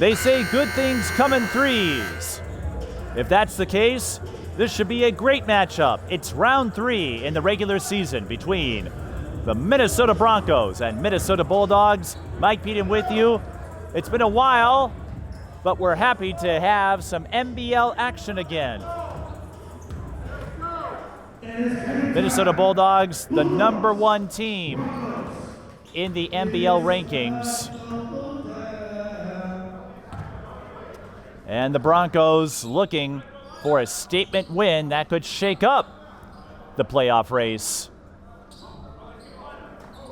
They say good things come in threes. If that's the case, this should be a great matchup. It's round 3 in the regular season between the Minnesota Broncos and Minnesota Bulldogs. Mike Peden with you. It's been a while, but we're happy to have some NBL action again. Minnesota Bulldogs, the number 1 team in the NBL rankings. And the Broncos looking for a statement win that could shake up the playoff race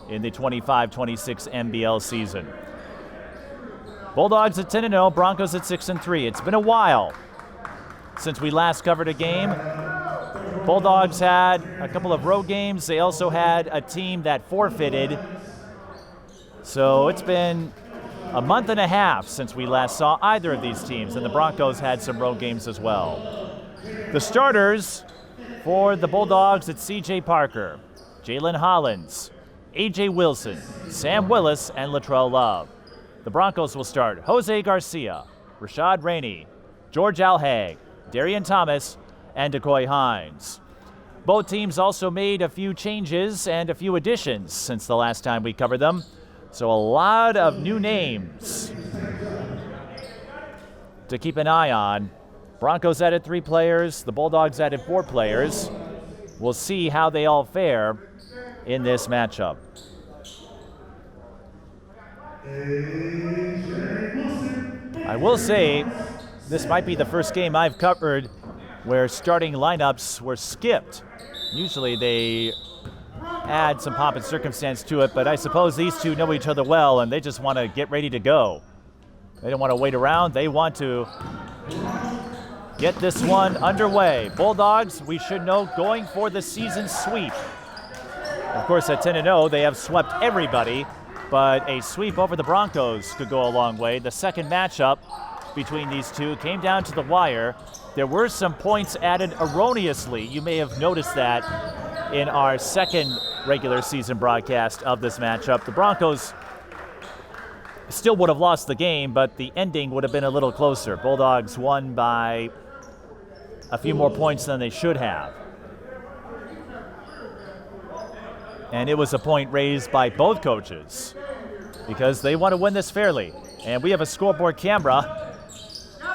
in the 25-26 NBL season. Bulldogs at 10-0, Broncos at 6-3. It's been a while since we last covered a game. Bulldogs had a couple of road games. They also had a team that forfeited. So it's been a month and a half since we last saw either of these teams, and the Broncos had some road games as well. The starters for the Bulldogs, it's C.J. Parker, Jalen Hollins, A.J. Wilson, Sam Willis, and Latrell Love. The Broncos will start Jose Garcia, Rashad Rainey, George Alhag, Darian Thomas, and Decoy Hines. Both teams also made a few changes and a few additions since the last time we covered them. So a lot of new names to keep an eye on. Broncos added 3 players. The Bulldogs added 4 players. We'll see how they all fare in this matchup. I will say this might be the first game I've covered where starting lineups were skipped. Usually they add some pomp and circumstance to it, but I suppose these two know each other well and they just want to get ready to go. They don't want to wait around. They want to get this one underway. Bulldogs, we should know, going for the season sweep. Of course, at 10-0, they have swept everybody, but a sweep over the Broncos could go a long way. The second matchup between these two came down to the wire. There were some points added erroneously. You may have noticed that in our second regular season broadcast of this matchup. The Broncos still would have lost the game, but the ending would have been a little closer. Bulldogs won by a few more points than they should have. And it was a point raised by both coaches because they want to win this fairly. And we have a scoreboard camera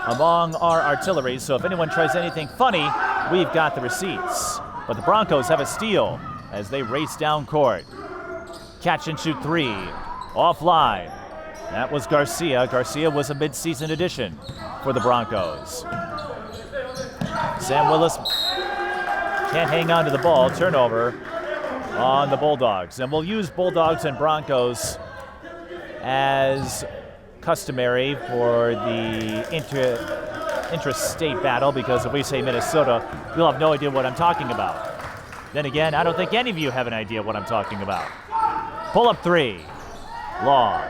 among our artillery, so if anyone tries anything funny, we've got the receipts. But the Broncos have a steal as they race down court. Catch and shoot 3, offline. That was Garcia. Garcia was a mid-season addition for the Broncos. Sam Willis can't hang on to the ball. Turnover on the Bulldogs. And we'll use Bulldogs and Broncos as customary for the intrastate battle, because if we say Minnesota, you'll have no idea what I'm talking about. Then again, I don't think any of you have an idea what I'm talking about. Pull up 3, long.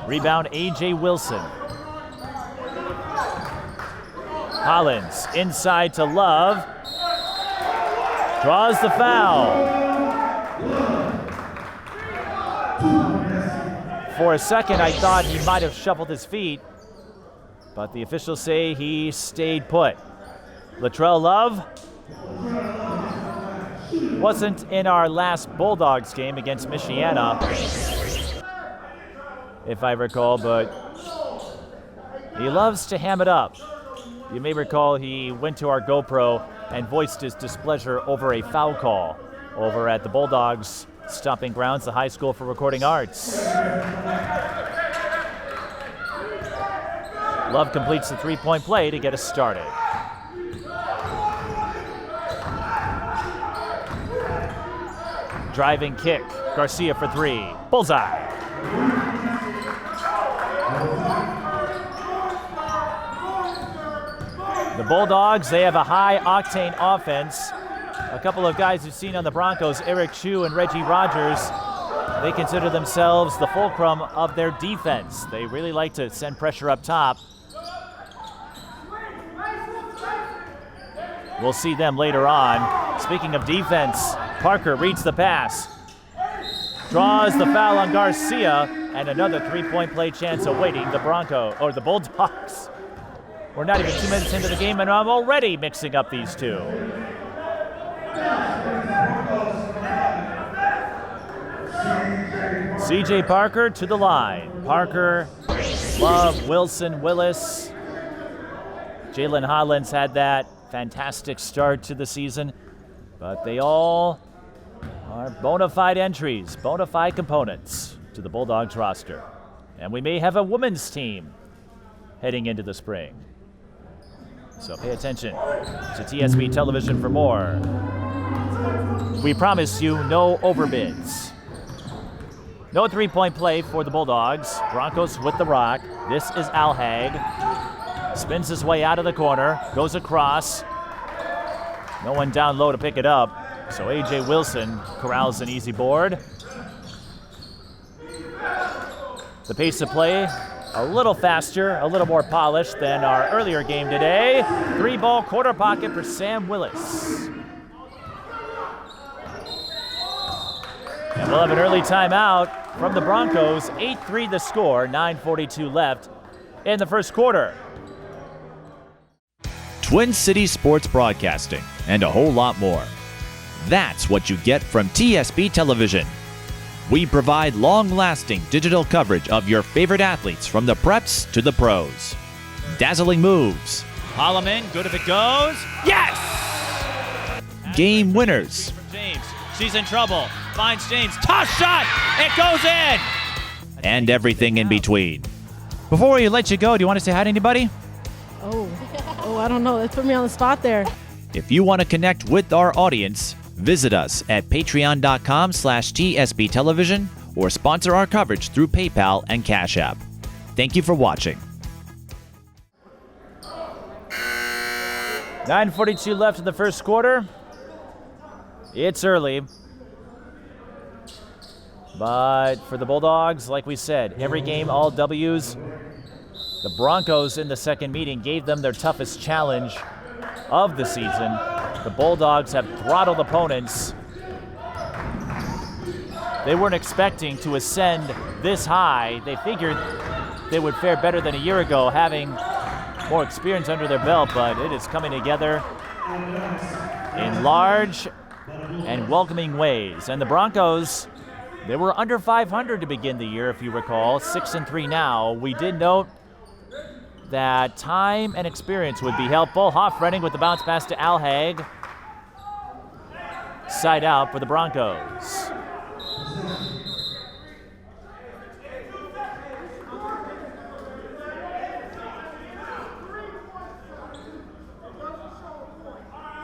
Rebound, A.J. Wilson. Hollins inside to Love. Draws the foul. For a second, I thought he might have shuffled his feet, but the officials say he stayed put. Latrell Love wasn't in our last Bulldogs game against Michiana, if I recall, but he loves to ham it up. You may recall he went to our GoPro and voiced his displeasure over a foul call over at the Bulldogs stomping grounds, the High School for Recording Arts. Love completes the 3-point play to get us started. Driving kick, Garcia for 3, bullseye. The Bulldogs, they have a high-octane offense. A couple of guys you've seen on the Broncos, Eric Chu and Reggie Rogers, they consider themselves the fulcrum of their defense. They really like to send pressure up top. We'll see them later on. Speaking of defense, Parker reads the pass. Draws the foul on Garcia. And another three-point play chance awaiting the Bulldogs. We're not even 2 minutes into the game, and I'm already mixing up these two. CJ Parker to the line. Parker, Love, Wilson, Willis. Jalen Hollins had that fantastic start to the season, but they all are bona fide entries, bona fide components to the Bulldogs roster. And we may have a women's team heading into the spring. So pay attention to TSB Television for more. We promise you no overbids. No three-point play for the Bulldogs. Broncos with the rock. This is Alhag. Spins his way out of the corner. Goes across. No one down low to pick it up. So A.J. Wilson corrals an easy board. The pace of play a little faster, a little more polished than our earlier game today. 3-ball quarter pocket for Sam Willis. And we'll have an early timeout from the Broncos. 8-3 the score, 9:42 left in the first quarter. Twin Cities Sports Broadcasting, and a whole lot more. That's what you get from TSB Television. We provide long-lasting digital coverage of your favorite athletes from the preps to the pros. Dazzling moves. Holloman, good if it goes. Yes! Game winners. From James. She's in trouble. Finds James. Toss shot! It goes in! And everything in between. Before we let you go, do you want to say hi to anybody? Oh, I don't know. Let's put me on the spot there. If you want to connect with our audience, visit us at patreon.com/TSB Television or sponsor our coverage through PayPal and Cash App. Thank you for watching. 9:42 left in the first quarter. It's early. But for the Bulldogs, like we said, every game, all W's. The Broncos in the second meeting gave them their toughest challenge of the season. The Bulldogs have throttled opponents. They weren't expecting to ascend this high. They figured they would fare better than a year ago, having more experience under their belt, but it is coming together in large and welcoming ways. And the Broncos, they were under 500 to begin the year, if you recall, 6-3 now. We did note that time and experience would be helpful. Hoffrenning with the bounce pass to Alhag. Side out for the Broncos.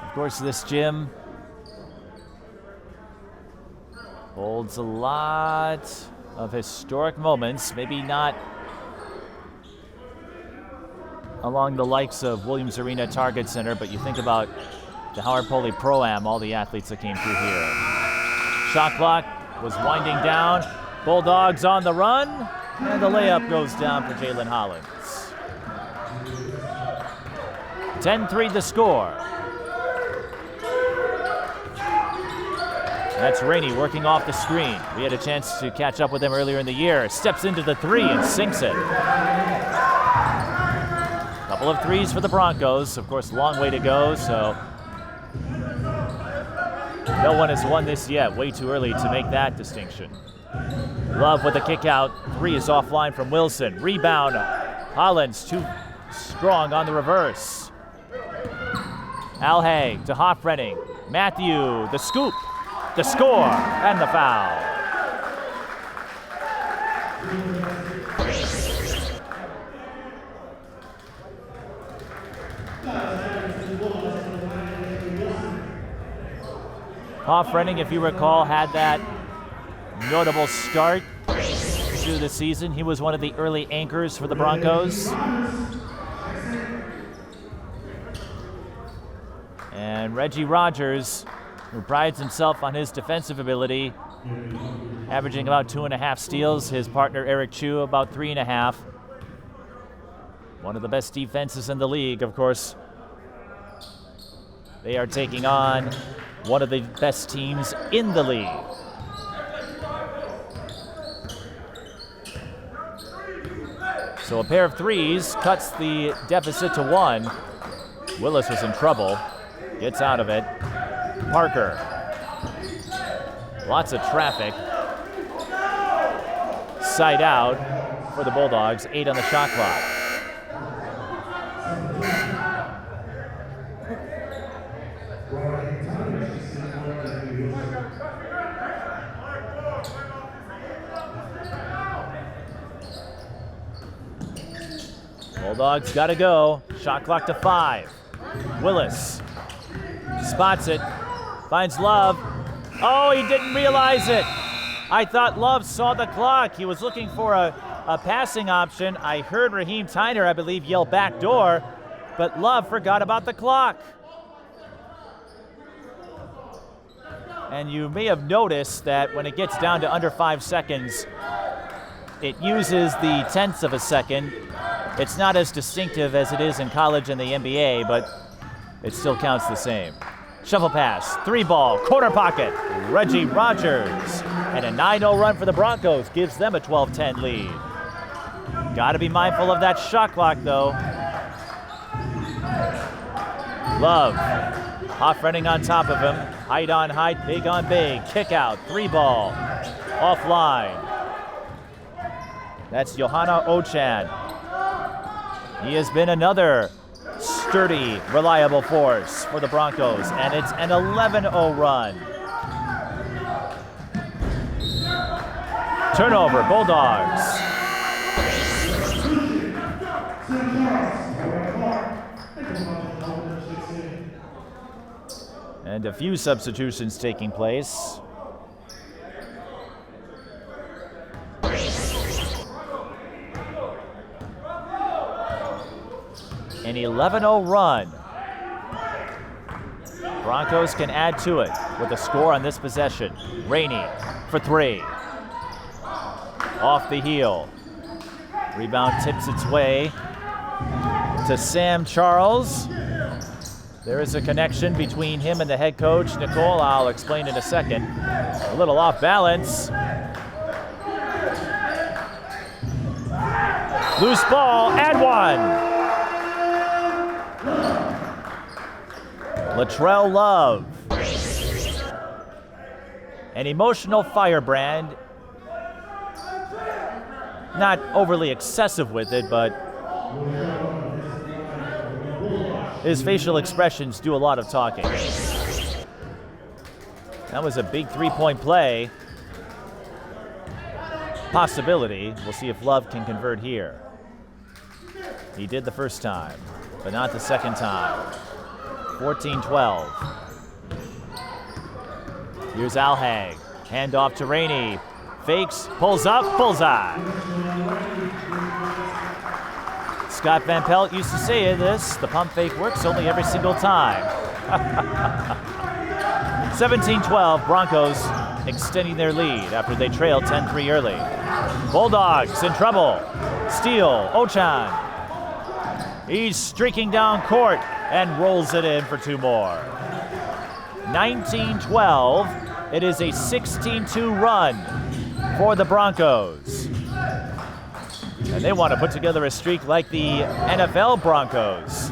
Of course, this gym holds a lot of historic moments, maybe not along the likes of Williams Arena Target Center, but you think about the Howard Poley Pro-Am, all the athletes that came through here. Shot clock was winding down. Bulldogs on the run, and the layup goes down for Jalen Hollins. 10-3 the score. That's Rainey working off the screen. We had a chance to catch up with him earlier in the year. Steps into the three and sinks it. Couple of threes for the Broncos. Of course, long way to go, so no one has won this yet. Way too early to make that distinction. Love with the kick out. Three is offline from Wilson. Rebound. Hollins too strong on the reverse. Alhag to Hoffrenning. Matthew, the scoop, the score, and the foul. Hoffrenning, if you recall, had that notable start to the season. He was one of the early anchors for the Broncos. And Reggie Rogers, who prides himself on his defensive ability, averaging about 2.5 steals. His partner, Eric Chu, about 3.5. One of the best defenses in the league, of course. They are taking on one of the best teams in the league. So a pair of threes cuts the deficit to 1. Willis was in trouble. Gets out of it. Parker. Lots of traffic. Side out for the Bulldogs. 8 on the shot clock. Bulldogs gotta go. Shot clock to 5. Willis spots it. Finds Love. Oh, he didn't realize it. I thought Love saw the clock. He was looking for a passing option. I heard Raheem Tyner, I believe, yell back door, but Love forgot about the clock. And you may have noticed that when it gets down to under 5 seconds, it uses the tenths of a second. It's not as distinctive as it is in college and the NBA, but it still counts the same. Shuffle pass, 3-ball, corner pocket, Reggie Rogers. And a 9-0 run for the Broncos gives them a 12-10 lead. Got to be mindful of that shot clock, though. Love, Hoff running on top of him. Height on height, big on big. Kick out, 3-ball, offline. That's Johanna Ochan. He has been another sturdy, reliable force for the Broncos, and it's an 11-0 run. Turnover, Bulldogs. And a few substitutions taking place. An 11-0 run. Broncos can add to it with a score on this possession. Rainey for 3. Off the heel. Rebound tips its way to Sam Charles. There is a connection between him and the head coach, Nicole. I'll explain in a second. A little off balance. Loose ball and 1. Latrell Love. An emotional firebrand. Not overly excessive with it, but his facial expressions do a lot of talking. That was a big 3-point play. Possibility. We'll see if Love can convert here. He did the first time, but not the second time. 14-12. Here's Alhag. Hand off to Rainey. Fakes, pulls up, bullseye. Scott Van Pelt used to say this, the pump fake works only every single time. 17-12, Broncos extending their lead after they trailed 10-3 early. Bulldogs in trouble. Steele, Ochan. He's streaking down court and rolls it in for 2 more. 19-12, it is a 16-2 run for the Broncos. And they want to put together a streak like the NFL Broncos.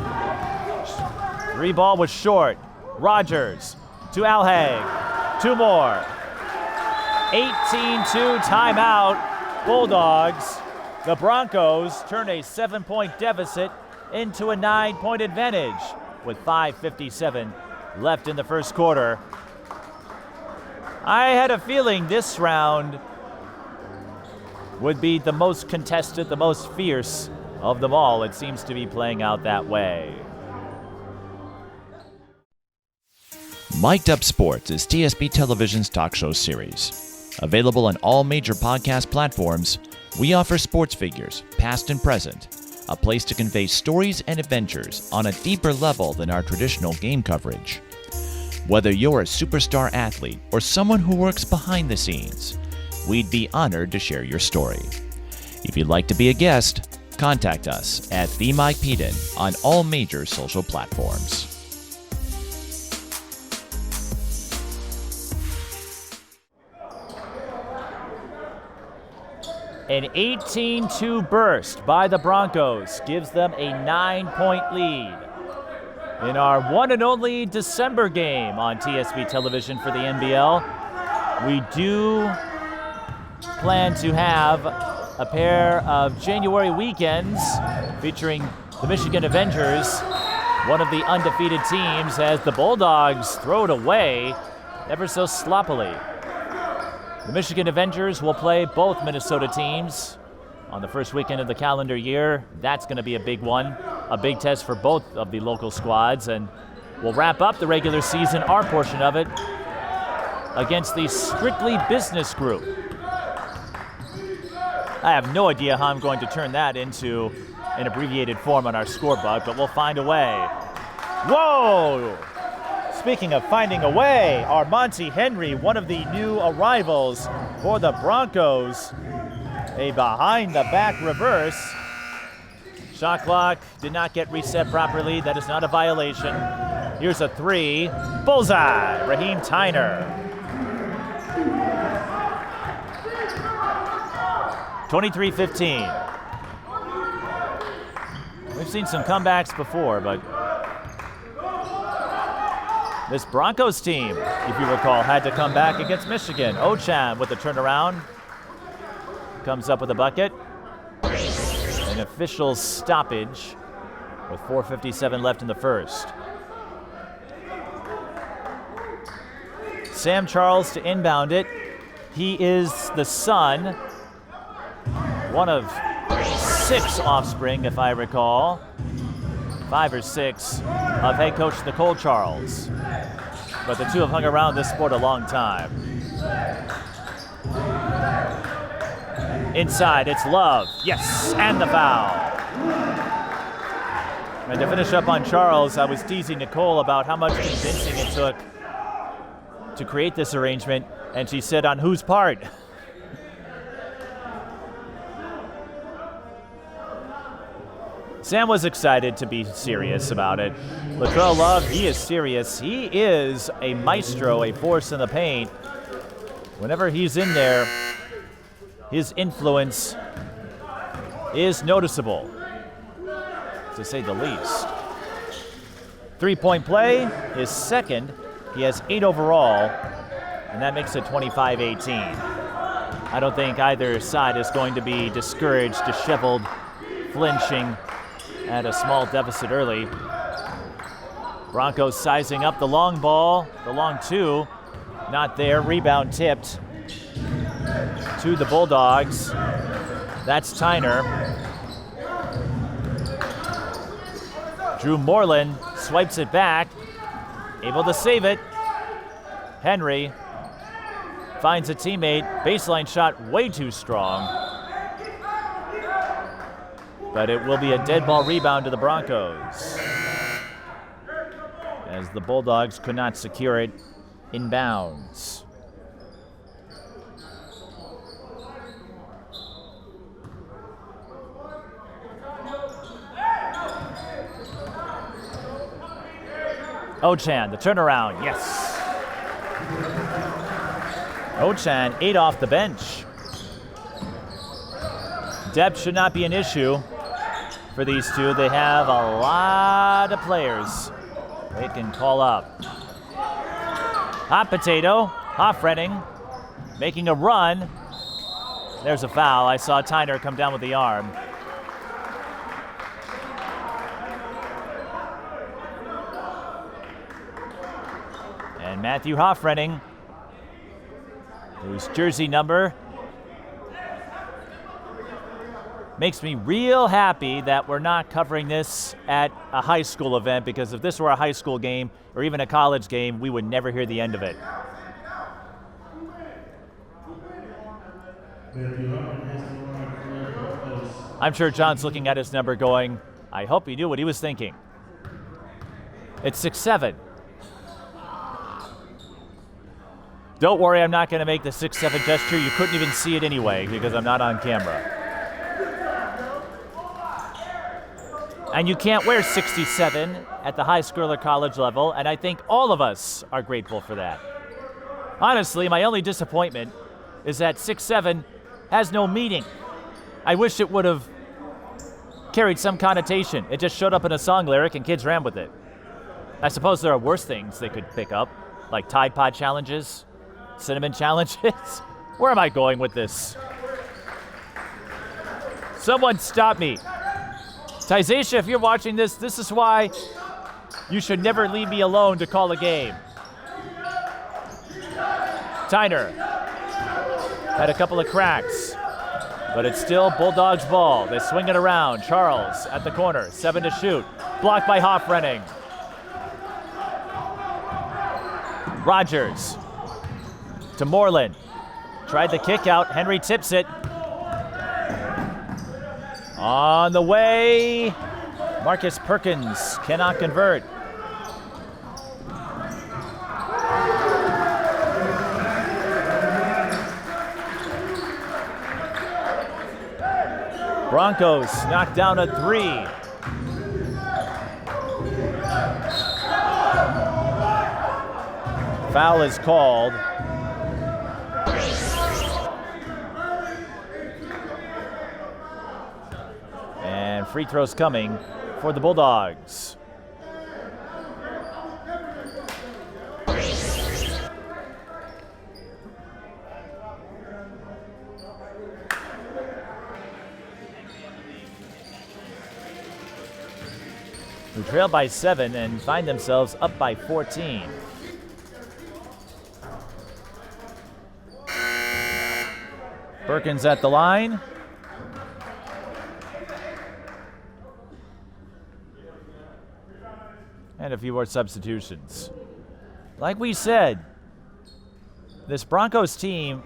3-ball was short. Rogers to Alhag. 2 more. 18-2 timeout. Bulldogs. The Broncos turn a 7-point deficit into a 9-point advantage with 5:57 left in the first quarter. I had a feeling this round would be the most contested, the most fierce of them all. It seems to be playing out that way. Mic'd Up Sports is TSB Television's talk show series. Available on all major podcast platforms, we offer sports figures, past and present, a place to convey stories and adventures on a deeper level than our traditional game coverage. Whether you're a superstar athlete or someone who works behind the scenes, we'd be honored to share your story. If you'd like to be a guest, contact us at The Mike Peden on all major social platforms. An 18-2 burst by the Broncos gives them a 9-point lead in our one and only December game on TSB television for the NBL. We do plan to have a pair of January weekends featuring the Michigan Avengers, one of the undefeated teams, as the Bulldogs throw it away ever so sloppily. The Michigan Avengers will play both Minnesota teams on the first weekend of the calendar year. That's going to be a big one, a big test for both of the local squads, and we'll wrap up the regular season, our portion of it, against the Strictly Business Group. I have no idea how I'm going to turn that into an abbreviated form on our scorebook, but we'll find a way. Whoa! Speaking of finding a way, Monty Henry, one of the new arrivals for the Broncos, a behind-the-back reverse. Shot clock did not get reset properly. That is not a violation. Here's a three. Bullseye, Raheem Tyner. 23-15. We've seen some comebacks before, but this Broncos team, if you recall, had to come back against Michigan. Ochan with the turnaround. Comes up with a bucket. An official stoppage with 4:57 left in the first. Sam Charles to inbound it. He is the son, one of 6 offspring, if I recall, 5 or 6, of head coach Nicole Charles. But the two have hung around this sport a long time. Inside, it's Love. Yes, and the foul. And to finish up on Charles, I was teasing Nicole about how much convincing it took to create this arrangement, and she said, on whose part? Sam was excited to be serious about it. Latrell Love, he is serious. He is a maestro, a force in the paint. Whenever he's in there, his influence is noticeable, to say the least. 3-point play, his second. He has 8 overall, and that makes it 25-18. I don't think either side is going to be discouraged, disheveled, flinching at a small deficit early. Broncos sizing up the long ball, the long two, not there. Rebound tipped to the Bulldogs. That's Tyner. Drew Moreland swipes it back, able to save it. Henry finds a teammate. Baseline shot way too strong, but it will be a dead ball rebound to the Broncos, as the Bulldogs could not secure it inbounds. Ochan, the turnaround, yes. Ochan, 8 off the bench. Depth should not be an issue for these two. They have a lot of players they can call up. Hot potato, Hoffredding making a run. There's a foul. I saw Tyner come down with the arm. And Matthew Hoffredding, whose jersey number makes me real happy that we're not covering this at a high school event, because if this were a high school game or even a college game, we would never hear the end of it. I'm sure John's looking at his number going, I hope he knew what he was thinking. It's 6'7". Don't worry, I'm not going to make the 6'7" gesture. You couldn't even see it anyway because I'm not on camera. And you can't wear 67 at the high school or college level, and I think all of us are grateful for that. Honestly, my only disappointment is that 6'7" has no meaning. I wish it would have carried some connotation. It just showed up in a song lyric and kids ran with it. I suppose there are worse things they could pick up, like Tide Pod challenges, cinnamon challenges. Where am I going with this? Someone stop me. Tyzacia, if you're watching this, this is why you should never leave me alone to call a game. Tyner had a couple of cracks, but it's still Bulldogs ball. They swing it around. Charles at the corner, 7 to shoot. Blocked by Hoffrenning. Rogers to Moreland. Tried the kick out. Henry tips it. On the way, Marcus Perkins cannot convert. Broncos knocked down a 3. Foul is called. And free throws coming for the Bulldogs. Who trail by 7 and find themselves up by 14. Perkins at the line. And a few more substitutions. Like we said, this Broncos team,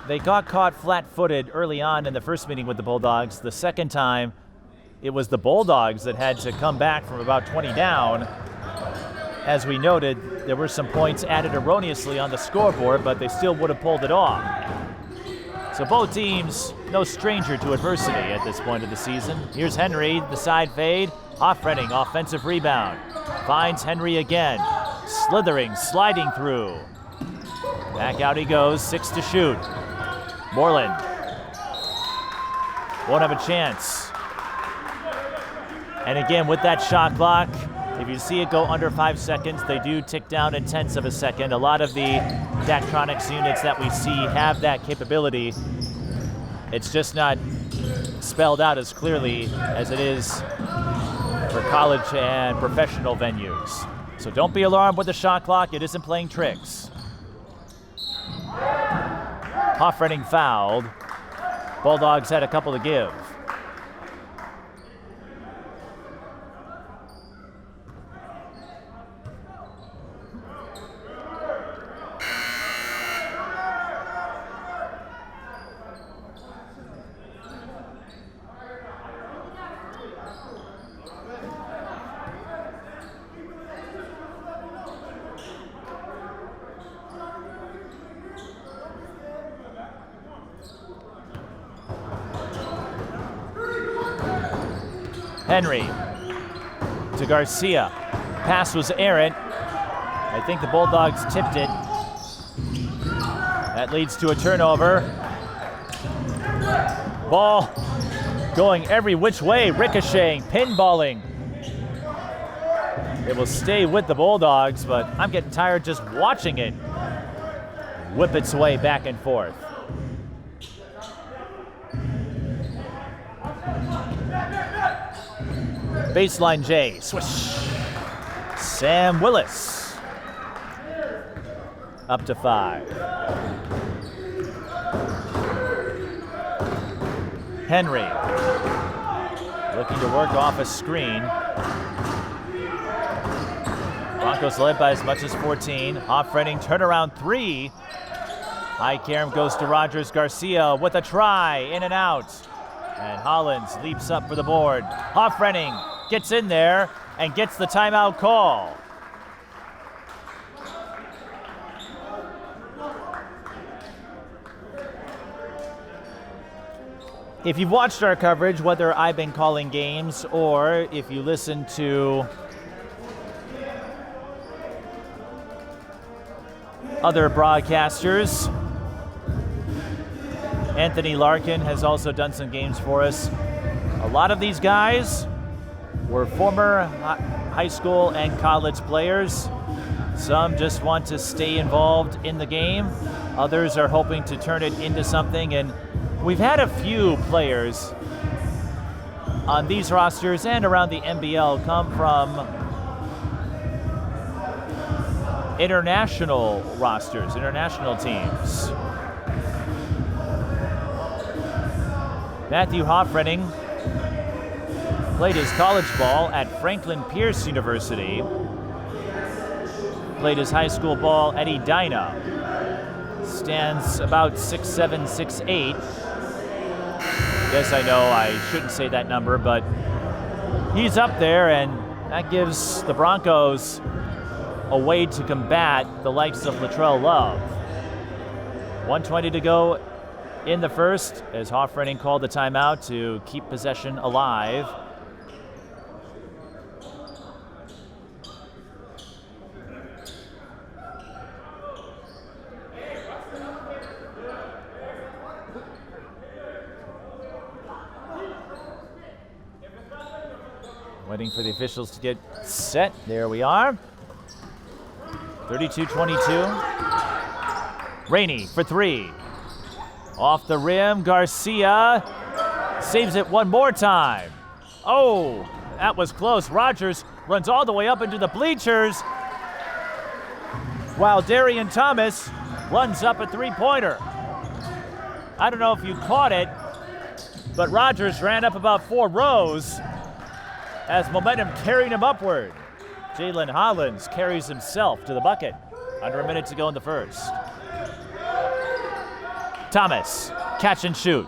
they got caught flat-footed early on in the first meeting with the Bulldogs. The second time, it was the Bulldogs that had to come back from about 20 down. As we noted, there were some points added erroneously on the scoreboard, but they still would have pulled it off. So both teams, no stranger to adversity at this point of the season. Here's Henry, the side fade. Hoffrenning, offensive rebound. Finds Henry again. Slithering, sliding through. Back out he goes, 6 to shoot. Moreland won't have a chance. And again, with that shot clock, if you see it go under 5 seconds, they do tick down in tenths of a second. A lot of the Daktronics units that we see have that capability. It's just not spelled out as clearly as it is for college and professional venues. So don't be alarmed with the shot clock. It isn't playing tricks. Hoffrenning fouled. Bulldogs had a couple to give. Henry to Garcia. Pass was errant. I think the Bulldogs tipped it. That leads to a turnover. Ball going every which way, ricocheting, pinballing. It will stay with the Bulldogs, but I'm getting tired just watching it whip its way back and forth. Baseline J, swish. Sam Willis up to 5. Henry looking to work off a screen. Broncos led by as much as 14. Hoffrenning turnaround 3. High Karam goes to Rogers. Garcia with a try, in and out. And Hollins leaps up for the board. Hoffrenning gets in there and gets the timeout call. If you've watched our coverage, whether I've been calling games or if you listen to other broadcasters, Anthony Larkin has also done some games for us. A lot of these guys were former high school and college players. Some just want to stay involved in the game. Others are hoping to turn it into something. And we've had a few players on these rosters and around the NBL come from international rosters, international teams. Matthew Hoffrening played his college ball at Franklin Pierce University. Played his high school ball at Edina. Stands about 6'7", 6'8". Yes, I know I shouldn't say that number, but he's up there, and that gives the Broncos a way to combat the likes of Latrell Love. 1:20 to go in the first, as Hoffrening called the timeout to keep possession alive. Waiting for the officials to get set. There we are. 32-22. Rainey for three. Off the rim, Garcia saves it one more time. Oh, that was close. Rogers runs all the way up into the bleachers, while Darian Thomas runs up a three-pointer. I don't know if you caught it, but Rogers ran up about 4 rows as momentum carried him upward. Jalen Hollins carries himself to the bucket. Under a minute to go in the first. Thomas, catch and shoot.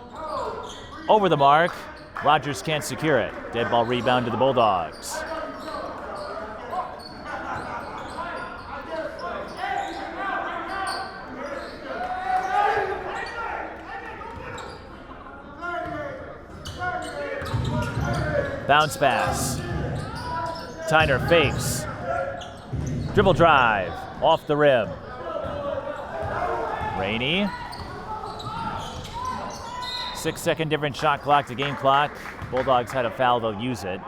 Over the mark. Rogers can't secure it. Dead ball rebound to the Bulldogs. Bounce pass. Tyner fakes. Dribble drive. Off the rim. Rainey. 6-second different shot clock to game clock. Bulldogs had a foul, they'll use it.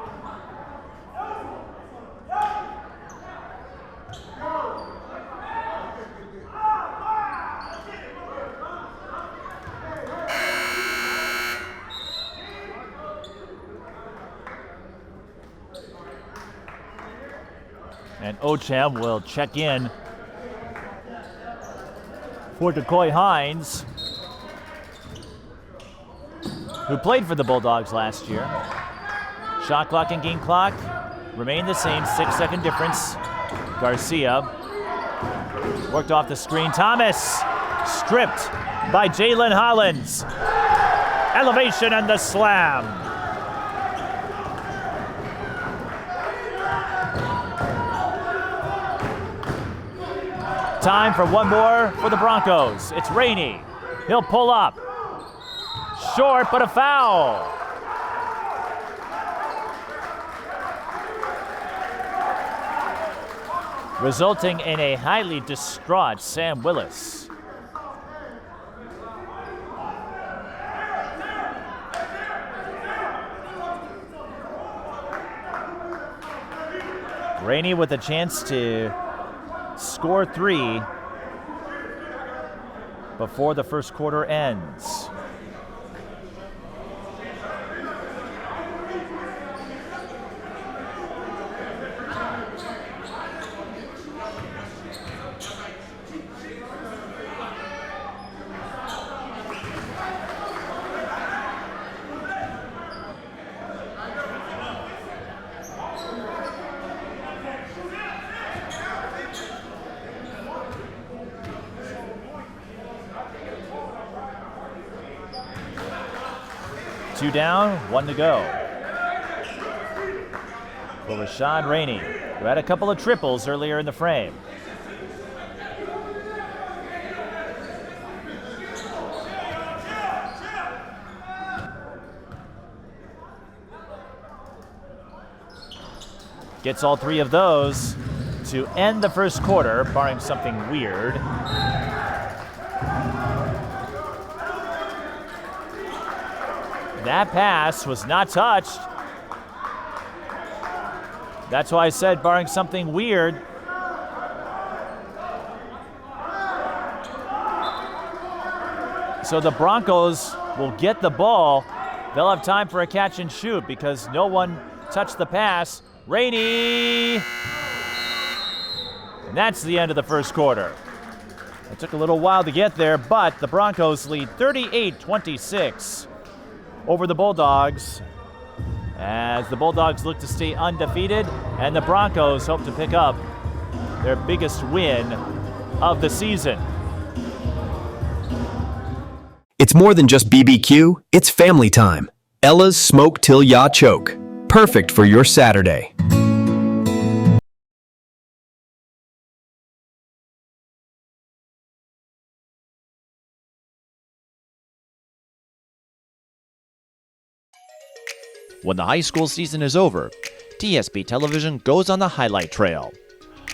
And Ocham will check in for Decoy Hines, who played for the Bulldogs last year. Shot clock and game clock remain the same, 6-second difference. Garcia worked off the screen. Thomas stripped by Jalen Hollins. Elevation and the slam. Time for one more for the Broncos. It's Rainey. He'll pull up. Short, but a foul. Resulting in a highly distraught Sam Willis. Rainey with a chance to score 3 before the first quarter ends. Two down, 1 to go. For Rashad Rainey, who had a couple of triples earlier in the frame. Gets all 3 of those to end the first quarter, barring something weird. That pass was not touched. That's why I said barring something weird. So the Broncos will get the ball. They'll have time for a catch and shoot because no one touched the pass. Rainey! And that's the end of the first quarter. It took a little while to get there, but the Broncos lead 38-26 over the Bulldogs as the Bulldogs look to stay undefeated and the Broncos hope to pick up their biggest win of the season. It's more than just BBQ, it's family time. Ella's Smoke Till Ya Choke. Perfect for your Saturday. When the high school season is over, TSP Television goes on the highlight trail.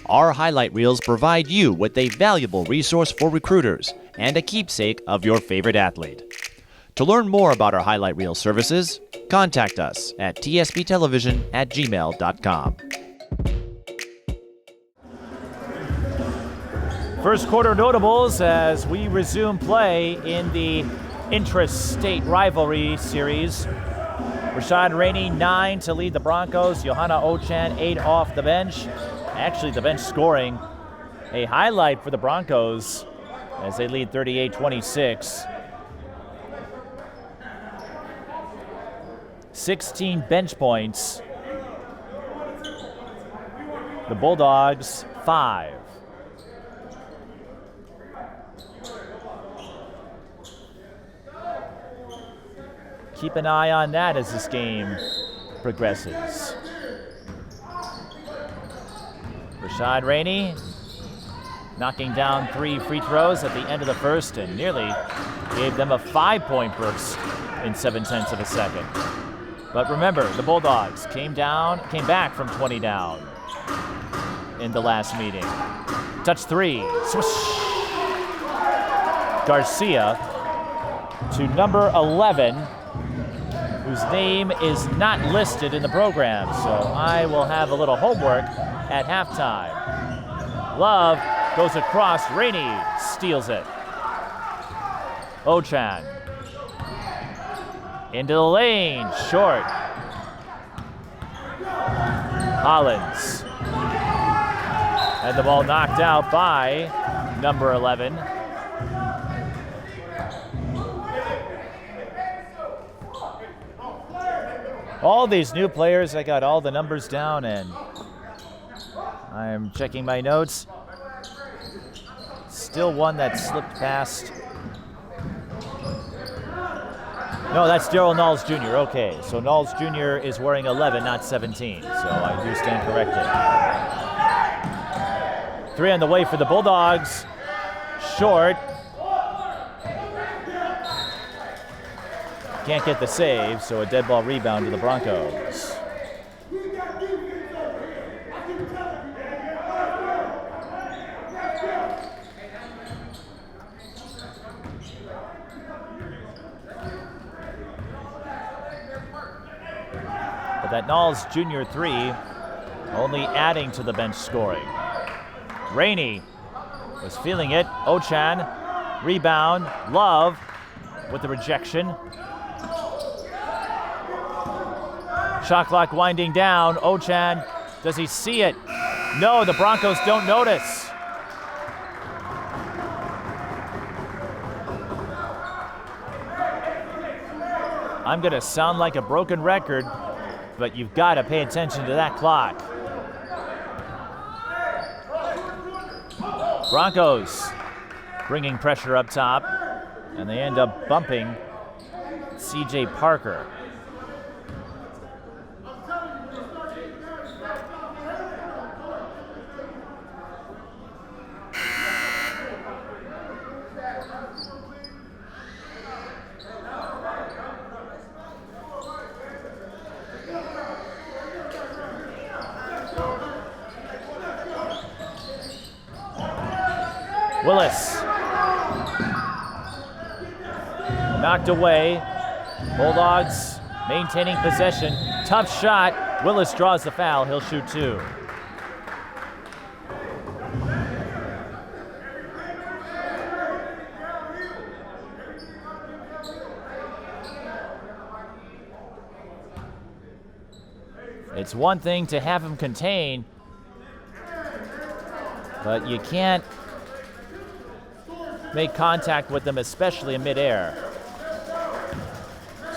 Our highlight reels provide you with a valuable resource for recruiters and a keepsake of your favorite athlete. To learn more about our highlight reel services, contact us at tsptelevision@gmail.com. First quarter notables as we resume play in the intra-state rivalry series. Rashad Rainey, 9 to lead the Broncos. Johanna Ochan, 8 off the bench. Actually, the bench scoring a highlight for the Broncos as they lead 38-26. 16 bench points. The Bulldogs, 5. Keep an eye on that as this game progresses. Rashad Rainey knocking down 3 free throws at the end of the first and nearly gave them a 5-point burst in 0.7 of a second. But remember, the Bulldogs came back from 20 down in the last meeting. Touch 3, swish. Garcia to number 11, whose name is not listed in the program, so I will have a little homework at halftime. Love goes across, Rainey steals it. Ochan into the lane, short. Hollins. And the ball knocked out by number 11. All these new players, I got all the numbers down and I'm checking my notes. Still one that slipped past. No, that's Daryl Knowles Jr. Okay, so Knowles Jr. is wearing 11, not 17, so I do stand corrected. 3 on the way for the Bulldogs. Short. Can't get the save, so a dead ball rebound to the Broncos. But that Knowles Jr. 3 only adding to the bench scoring. Rainey was feeling it. Ochan, rebound. Love with the rejection. Shot clock winding down. Ochan, does he see it? No, the Broncos don't notice. I'm gonna sound like a broken record, but you've got to pay attention to that clock. Broncos bringing pressure up top, and they end up bumping CJ Parker. Willis knocked away. Bulldogs maintaining possession. Tough shot. Willis draws the foul. He'll shoot 2. It's one thing to have him contain, but you can't make contact with them, especially in midair.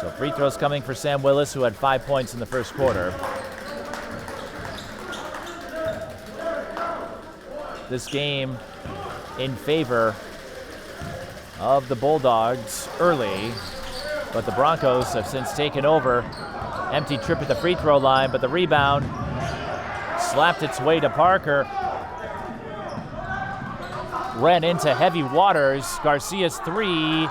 So free throws coming for Sam Willis, who had 5 points in the first quarter. This game in favor of the Bulldogs early, but the Broncos have since taken over. Empty trip at the free throw line, but the rebound slapped its way to Parker. Ran into heavy waters. Garcia's 3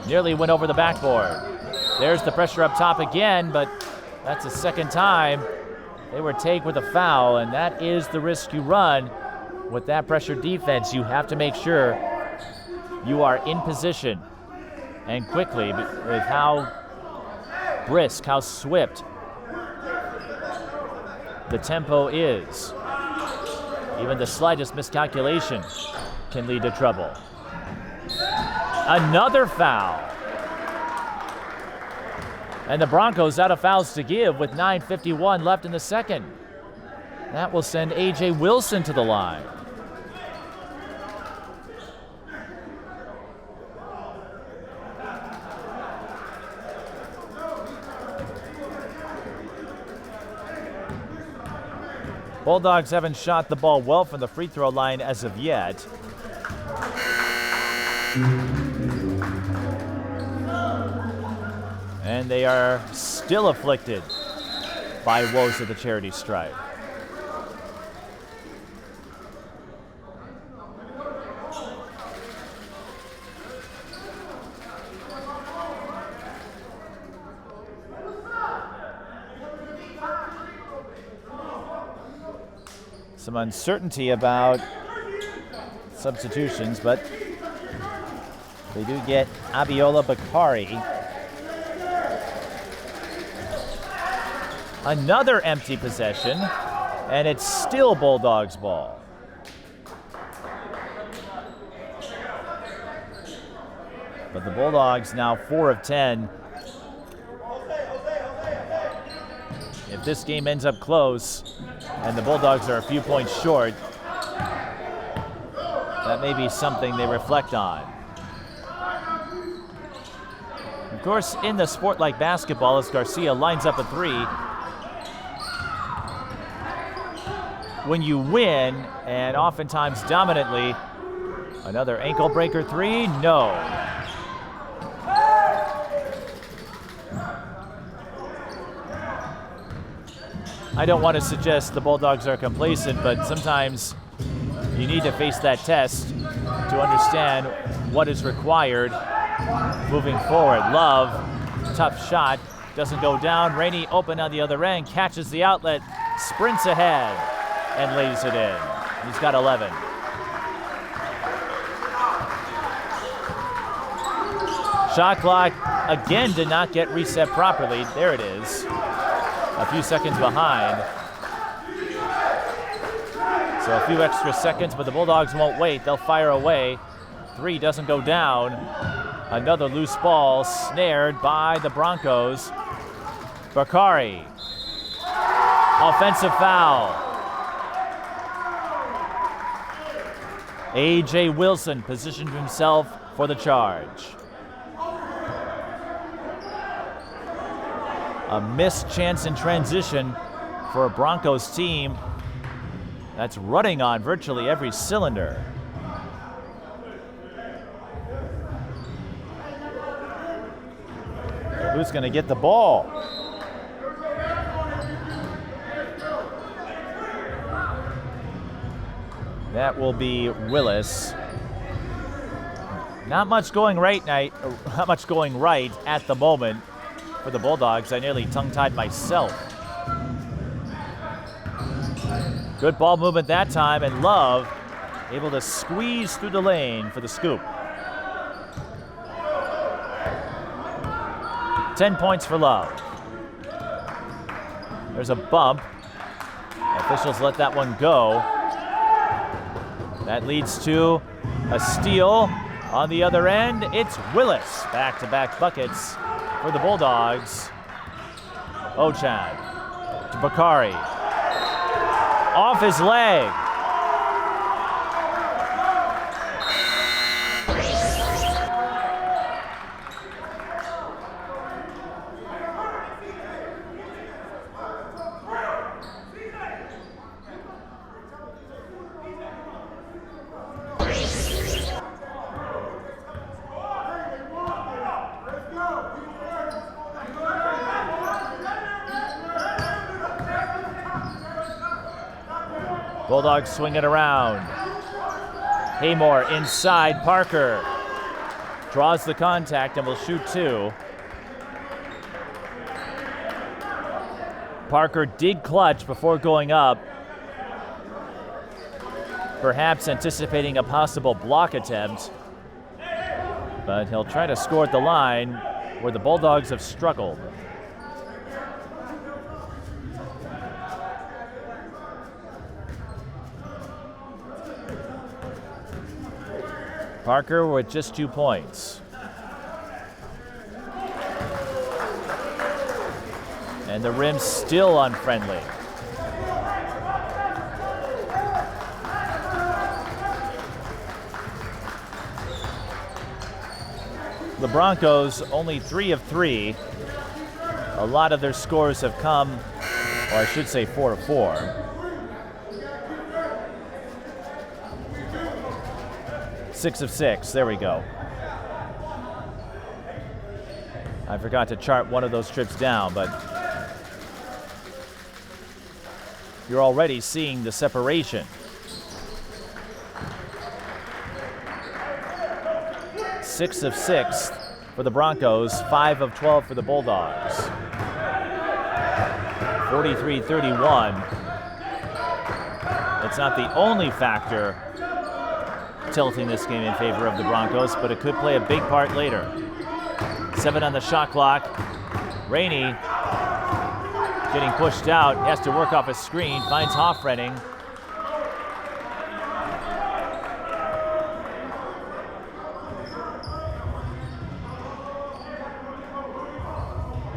nearly went over the backboard. There's the pressure up top again, but that's the second time they were tagged with a foul, and that is the risk you run with that pressure defense. You have to make sure you are in position and quickly with how brisk, how swift the tempo is. Even the slightest miscalculation can lead to trouble. Another foul. And the Broncos out of fouls to give with 9:51 left in the second. That will send A.J. Wilson to the line. Bulldogs haven't shot the ball well from the free throw line as of yet. And they are still afflicted by woes of the charity stripe. Some uncertainty about substitutions, but they do get Abiola Bakari. Another empty possession, and it's still Bulldogs ball. But the Bulldogs now 4 of 10. If this game ends up close and the Bulldogs are a few points short, that may be something they reflect on. Of course, in the sport like basketball, as Garcia lines up a 3, when you win, and oftentimes dominantly, another ankle breaker 3, no. I don't want to suggest the Bulldogs are complacent, but sometimes you need to face that test to understand what is required moving forward. Love, tough shot, doesn't go down. Rainey open on the other end, catches the outlet, sprints ahead, and lays it in. He's got 11. Shot clock again did not get reset properly. There it is. A few seconds behind. So a few extra seconds, but the Bulldogs won't wait. They'll fire away. 3 doesn't go down. Another loose ball snared by the Broncos. Bakari. Offensive foul. A.J. Wilson positioned himself for the charge. A missed chance in transition for a Broncos team that's running on virtually every cylinder. Who's going to get the ball? That will be Willis. Not much going right at the moment for the Bulldogs. I nearly tongue-tied myself. Good ball movement that time, and Love able to squeeze through the lane for the scoop. 10 points for Love. There's a bump. Officials let that one go. That leads to a steal on the other end. It's Willis. Back-to-back buckets for the Bulldogs. Ochad to Bakari. Off his leg. Bulldogs swing it around. Haymore inside, Parker draws the contact and will shoot two. Parker did clutch before going up, perhaps anticipating a possible block attempt, but he'll try to score at the line where the Bulldogs have struggled. Parker with just 2 points. And the rim's still unfriendly. The Broncos only 3 of 3. A lot of their scores have come, or I should say 4 of 4. 6 of 6, there we go. I forgot to chart one of those trips down, but you're already seeing the separation. 6 of 6 for the Broncos, 5 of 12 for the Bulldogs. 43-31. It's not the only factor tilting this game in favor of the Broncos, but it could play a big part later. 7 on the shot clock. Rainey getting pushed out, has to work off a screen, finds Hoffrening.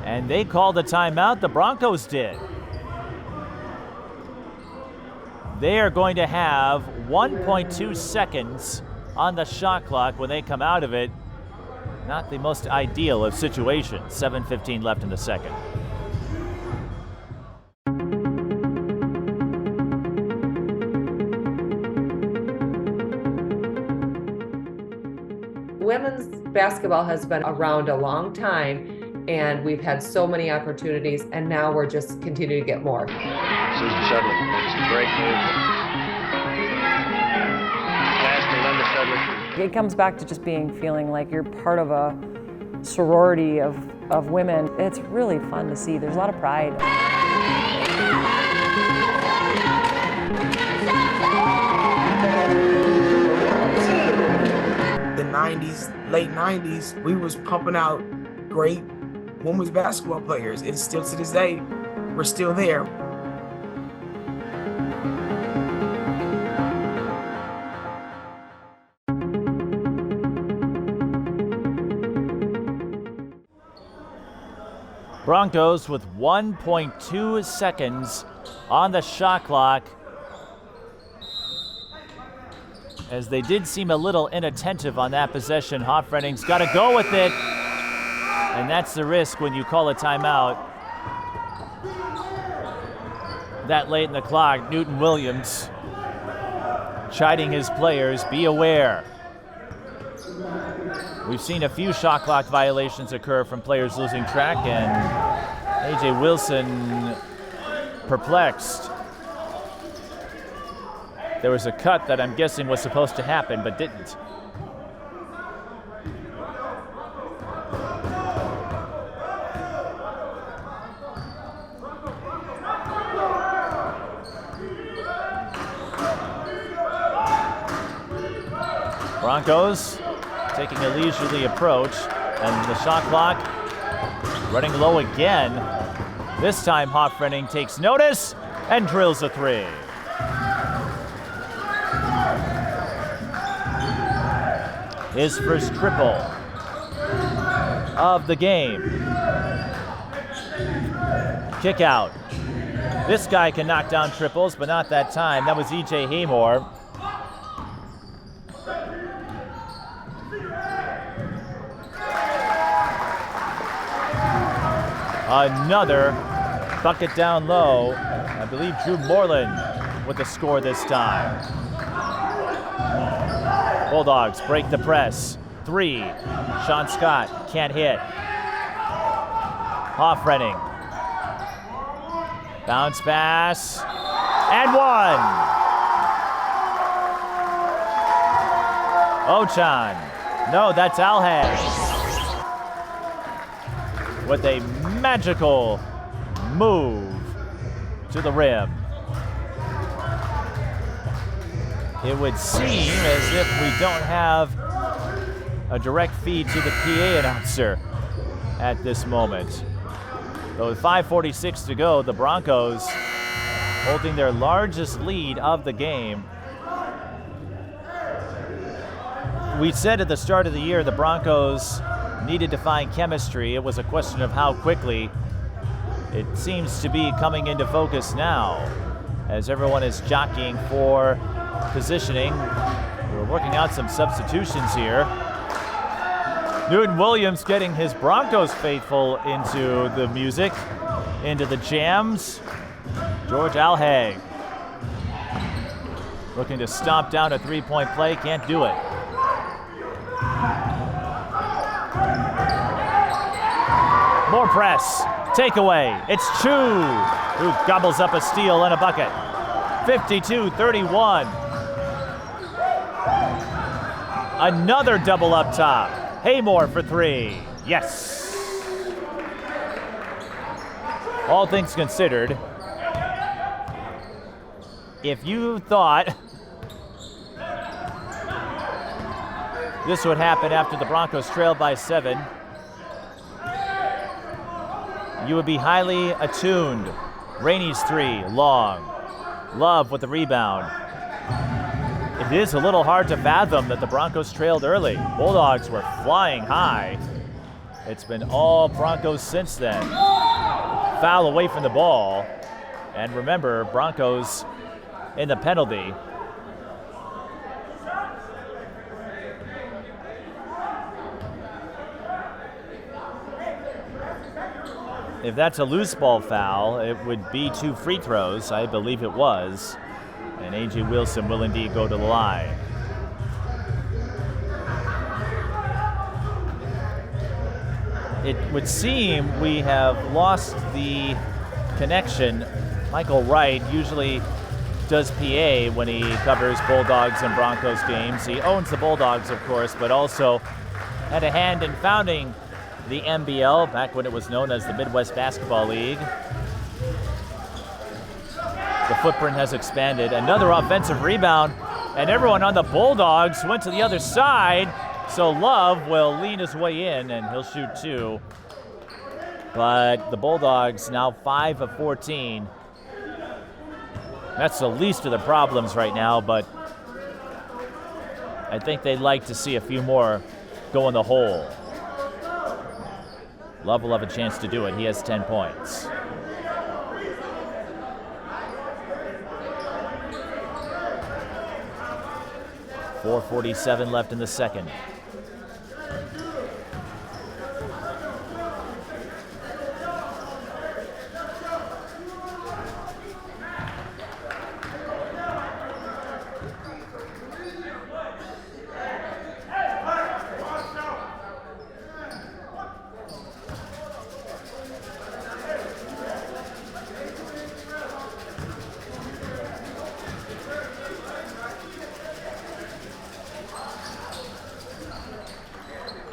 And they called a timeout, the Broncos did. They are going to have 1.2 seconds on the shot clock when they come out of it. Not the most ideal of situations. 7:15 left in the second. Women's basketball has been around a long time, and we've had so many opportunities, and now we're just continuing to get more. Susan Shudley makes a great move. Pass to Linda Shudley. It comes back to just feeling like you're part of a sorority of women. It's really fun to see. There's a lot of pride. The 90s, late 90s, we was pumping out great women's basketball players, and still to this day, we're still there. Broncos with 1.2 seconds on the shot clock, as they did seem a little inattentive on that possession. Hoffrening's got to go with it, and that's the risk when you call a timeout that late in the clock. Newton Williams chiding his players, be aware. We've seen a few shot clock violations occur from players losing track, and A.J. Wilson perplexed. There was a cut that I'm guessing was supposed to happen but didn't. Broncos taking a leisurely approach, and the shot clock Running low again. This time Hoffrenning takes notice and drills a three. His first triple of the game. Kick out. This guy can knock down triples, but not that time. That was E.J. Haymore. Another bucket down low. I believe Drew Moreland with the score this time. Bulldogs break the press. Three. Sean Scott can't hit. Hoffrenning. Bounce pass. And one. Ochan. No, that's Alhag. With a magical move to the rim. It would seem as if we don't have a direct feed to the PA announcer at this moment. So with 5:46 to go, the Broncos holding their largest lead of the game. We said at the start of the year the Broncos needed to find chemistry. It was a question of how quickly. It seems to be coming into focus now as everyone is jockeying for positioning. We're working out some substitutions here. Newton Williams getting his Broncos faithful into the music, into the jams. George Alhag looking to stomp down a three-point play, can't do it. More press, takeaway, it's Chu who gobbles up a steal and a bucket. 52-31. Another double up top. Haymore for three. Yes. All things considered, if you thought this would happen after the Broncos trailed by 7, you would be highly attuned. Rainey's three, long. Love with the rebound. It is a little hard to fathom that the Broncos trailed early. Bulldogs were flying high. It's been all Broncos since then. Foul away from the ball. And remember, Broncos in the penalty. If that's a loose ball foul, it would be 2 free throws. I believe it was. And A.J. Wilson will indeed go to the line. It would seem we have lost the connection. Michael Wright usually does PA when he covers Bulldogs and Broncos games. He owns the Bulldogs, of course, but also had a hand in founding the NBL back when it was known as the Midwest Basketball League. The footprint has expanded. Another offensive rebound, and everyone on the Bulldogs went to the other side. So Love will lean his way in, and he'll shoot 2. But the Bulldogs now 5 of 14. That's the least of the problems right now, but I think they'd like to see a few more go in the hole. Love will have a chance to do it. He has 10 points. .447 left in the second.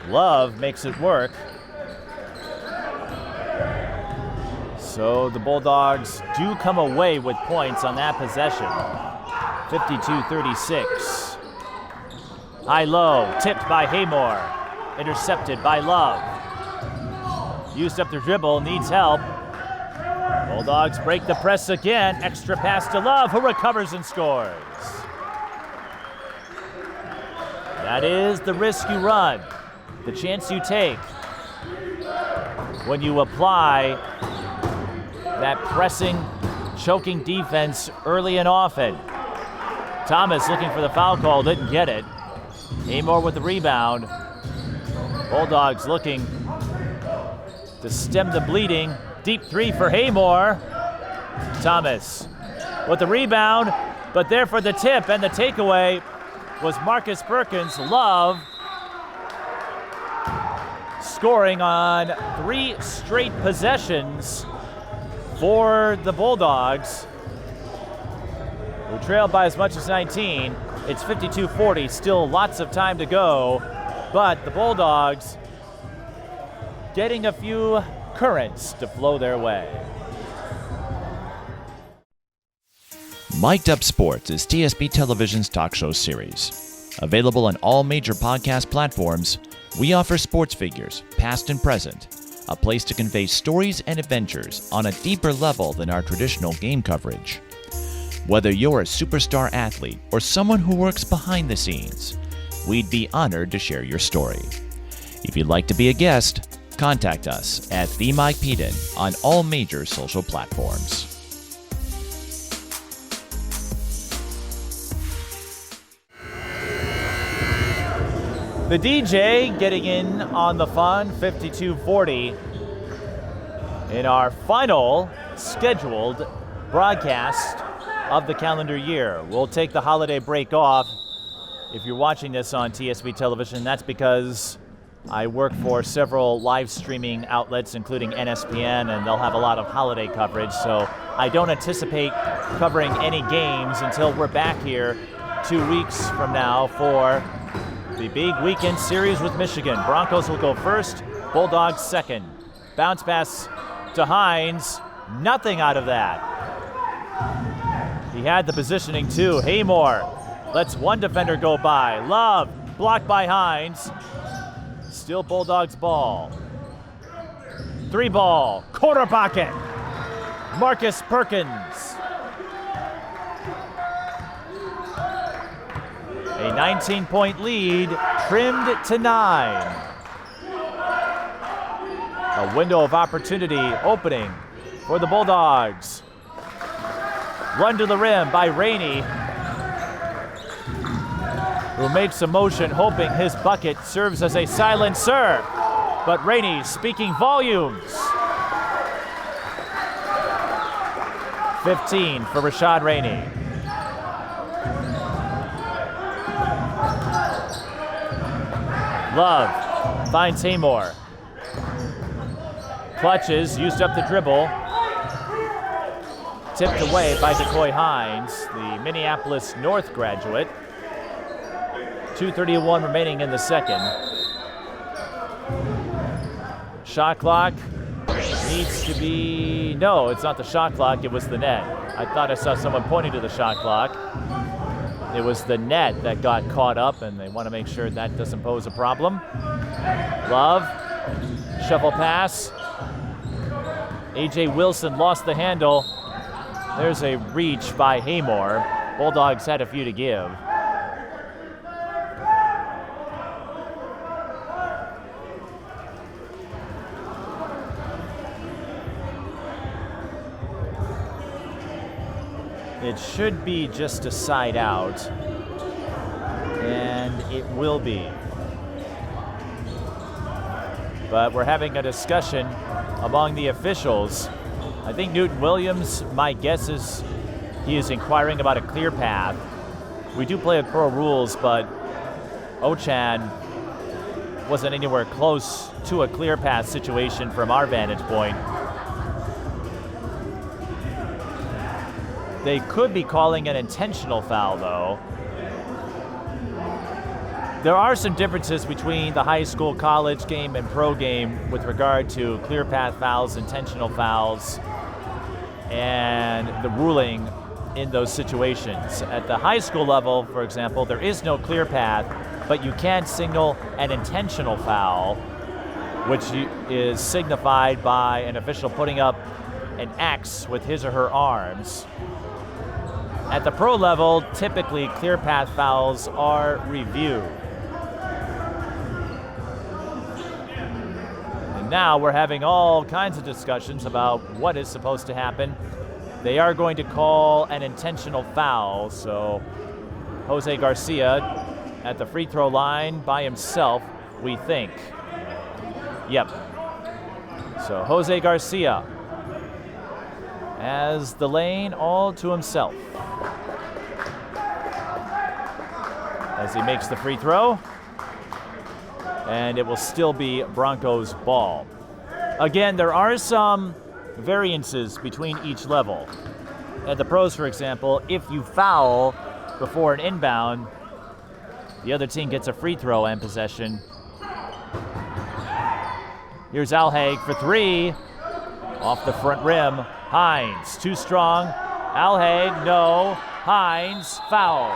Love makes it work. So the Bulldogs do come away with points on that possession. 52-36. High-low, tipped by Haymore. Intercepted by Love. used up the dribble, needs help. Bulldogs break the press again. Extra pass to Love, who recovers and scores. That is the risk you run, the chance you take when you apply that pressing, choking defense early and often. Thomas looking for the foul call, didn't get it. Amor with the rebound. Bulldogs looking to stem the bleeding. Deep three for Haymore. Thomas with the rebound, but there for the tip, and the takeaway was Marcus Perkins. Love scoring on 3 straight possessions for the Bulldogs, who trailed by as much as 19. It's 52-40, still lots of time to go, but the Bulldogs getting a few currents to flow their way. Mic'd Up Sports is TSB Television's talk show series. Available on all major podcast platforms, we offer sports figures, past and present, a place to convey stories and adventures on a deeper level than our traditional game coverage. Whether you're a superstar athlete or someone who works behind the scenes, we'd be honored to share your story. If you'd like to be a guest, contact us at The Mike Peden on all major social platforms. The DJ getting in on the fun, 52-40, in our final scheduled broadcast of the calendar year. We'll take the holiday break off. If you're watching this on TSB Television, that's because I work for several live streaming outlets, including NSPN, and they'll have a lot of holiday coverage, so I don't anticipate covering any games until we're back here 2 weeks from now for the big weekend series with Michigan. Broncos will go first, Bulldogs second. Bounce pass to Hines, nothing out of that. He had the positioning too. Haymore lets one defender go by. Love, blocked by Hines. Still Bulldogs ball. 3 ball, corner pocket. Marcus Perkins. A 19-point lead, trimmed to 9. A window of opportunity opening for the Bulldogs. Run to the rim by Rainey, who makes a motion hoping his bucket serves as a silencer. But Rainey speaking volumes. 15 for Rashad Rainey. Love finds Haymore. Clutches, used up the dribble. Tipped away by Decoy Hines, the Minneapolis North graduate. 2:31 remaining in the second. Shot clock needs to be... No, it's not the shot clock, it was the net. I thought I saw someone pointing to the shot clock. It was the net that got caught up, and they want to make sure that doesn't pose a problem. Love, shuffle pass. A.J. Wilson lost the handle. There's a reach by Haymore. Bulldogs had a few to give. It should be just a side out, and it will be. But we're having a discussion among the officials. I think Newton Williams, my guess is he is inquiring about a clear path. We do play with pro rules, but Ochan wasn't anywhere close to a clear path situation from our vantage point. They could be calling an intentional foul, though. There are some differences between the high school, college game, and pro game with regard to clear path fouls, intentional fouls, and the ruling in those situations. At the high school level, for example, there is no clear path, but you can signal an intentional foul which is signified by an official putting up an X with his or her arms. At the pro level, typically clear path fouls are reviewed. And now we're having all kinds of discussions about what is supposed to happen. They are going to call an intentional foul, so Jose Garcia at the free throw line by himself, we think. Yep. So Jose Garcia has the lane all to himself as he makes the free throw, and it will still be Broncos ball. Again, there are some variances between each level. At the pros, for example, if you foul before an inbound, the other team gets a free throw and possession. Here's Alhaig for three, off the front rim. Hines, too strong. Alhaig, no. Hines, foul.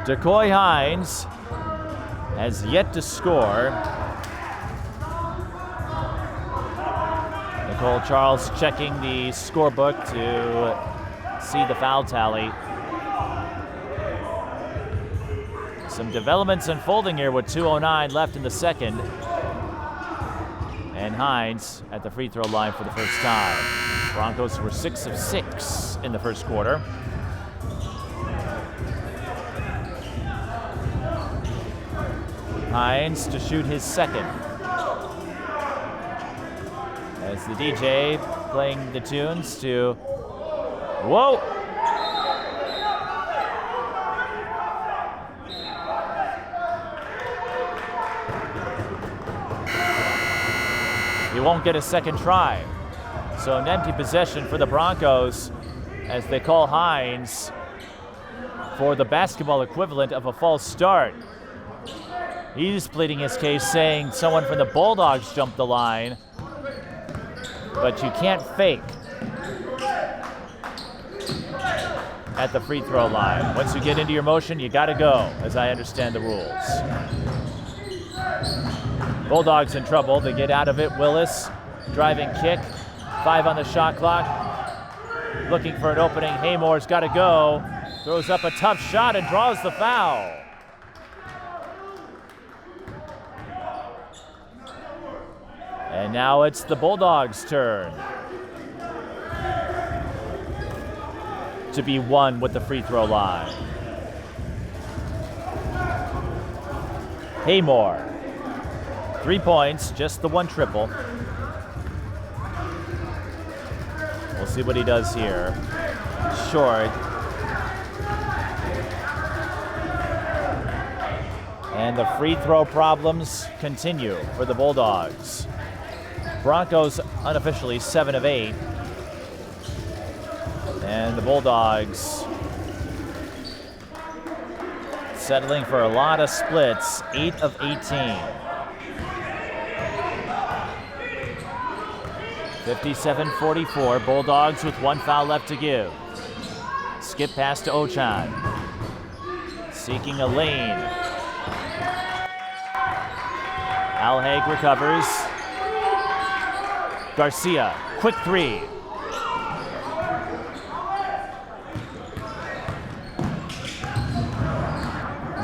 Decoy Hines has yet to score. Nicole Charles checking the scorebook to see the foul tally. Some developments unfolding here with 2:09 left in the second. And Hines at the free throw line for the first time. Broncos were 6 of 6 in the first quarter. Hines to shoot his second. As the DJ playing the tunes to, whoa! He won't get a second try. So an empty possession for the Broncos as they call Hines for the basketball equivalent of a false start. He's pleading his case, saying someone from the Bulldogs jumped the line, but you can't fake at the free throw line. Once you get into your motion, you gotta go, as I understand the rules. Bulldogs in trouble, they get out of it. Willis, driving kick, 5 on the shot clock. Looking for an opening, Haymore's gotta go. Throws up a tough shot and draws the foul. And now it's the Bulldogs' turn to be one with the free throw line. Haymore, 3 points, just the one triple. We'll see what he does here. Short. And the free throw problems continue for the Bulldogs. Broncos unofficially 7 of 8. And the Bulldogs settling for a lot of splits, 8 of 18. 57-44, Bulldogs with 1 foul left to give. Skip pass to Ochan. Seeking a lane. Alhaig recovers. Garcia, quick three.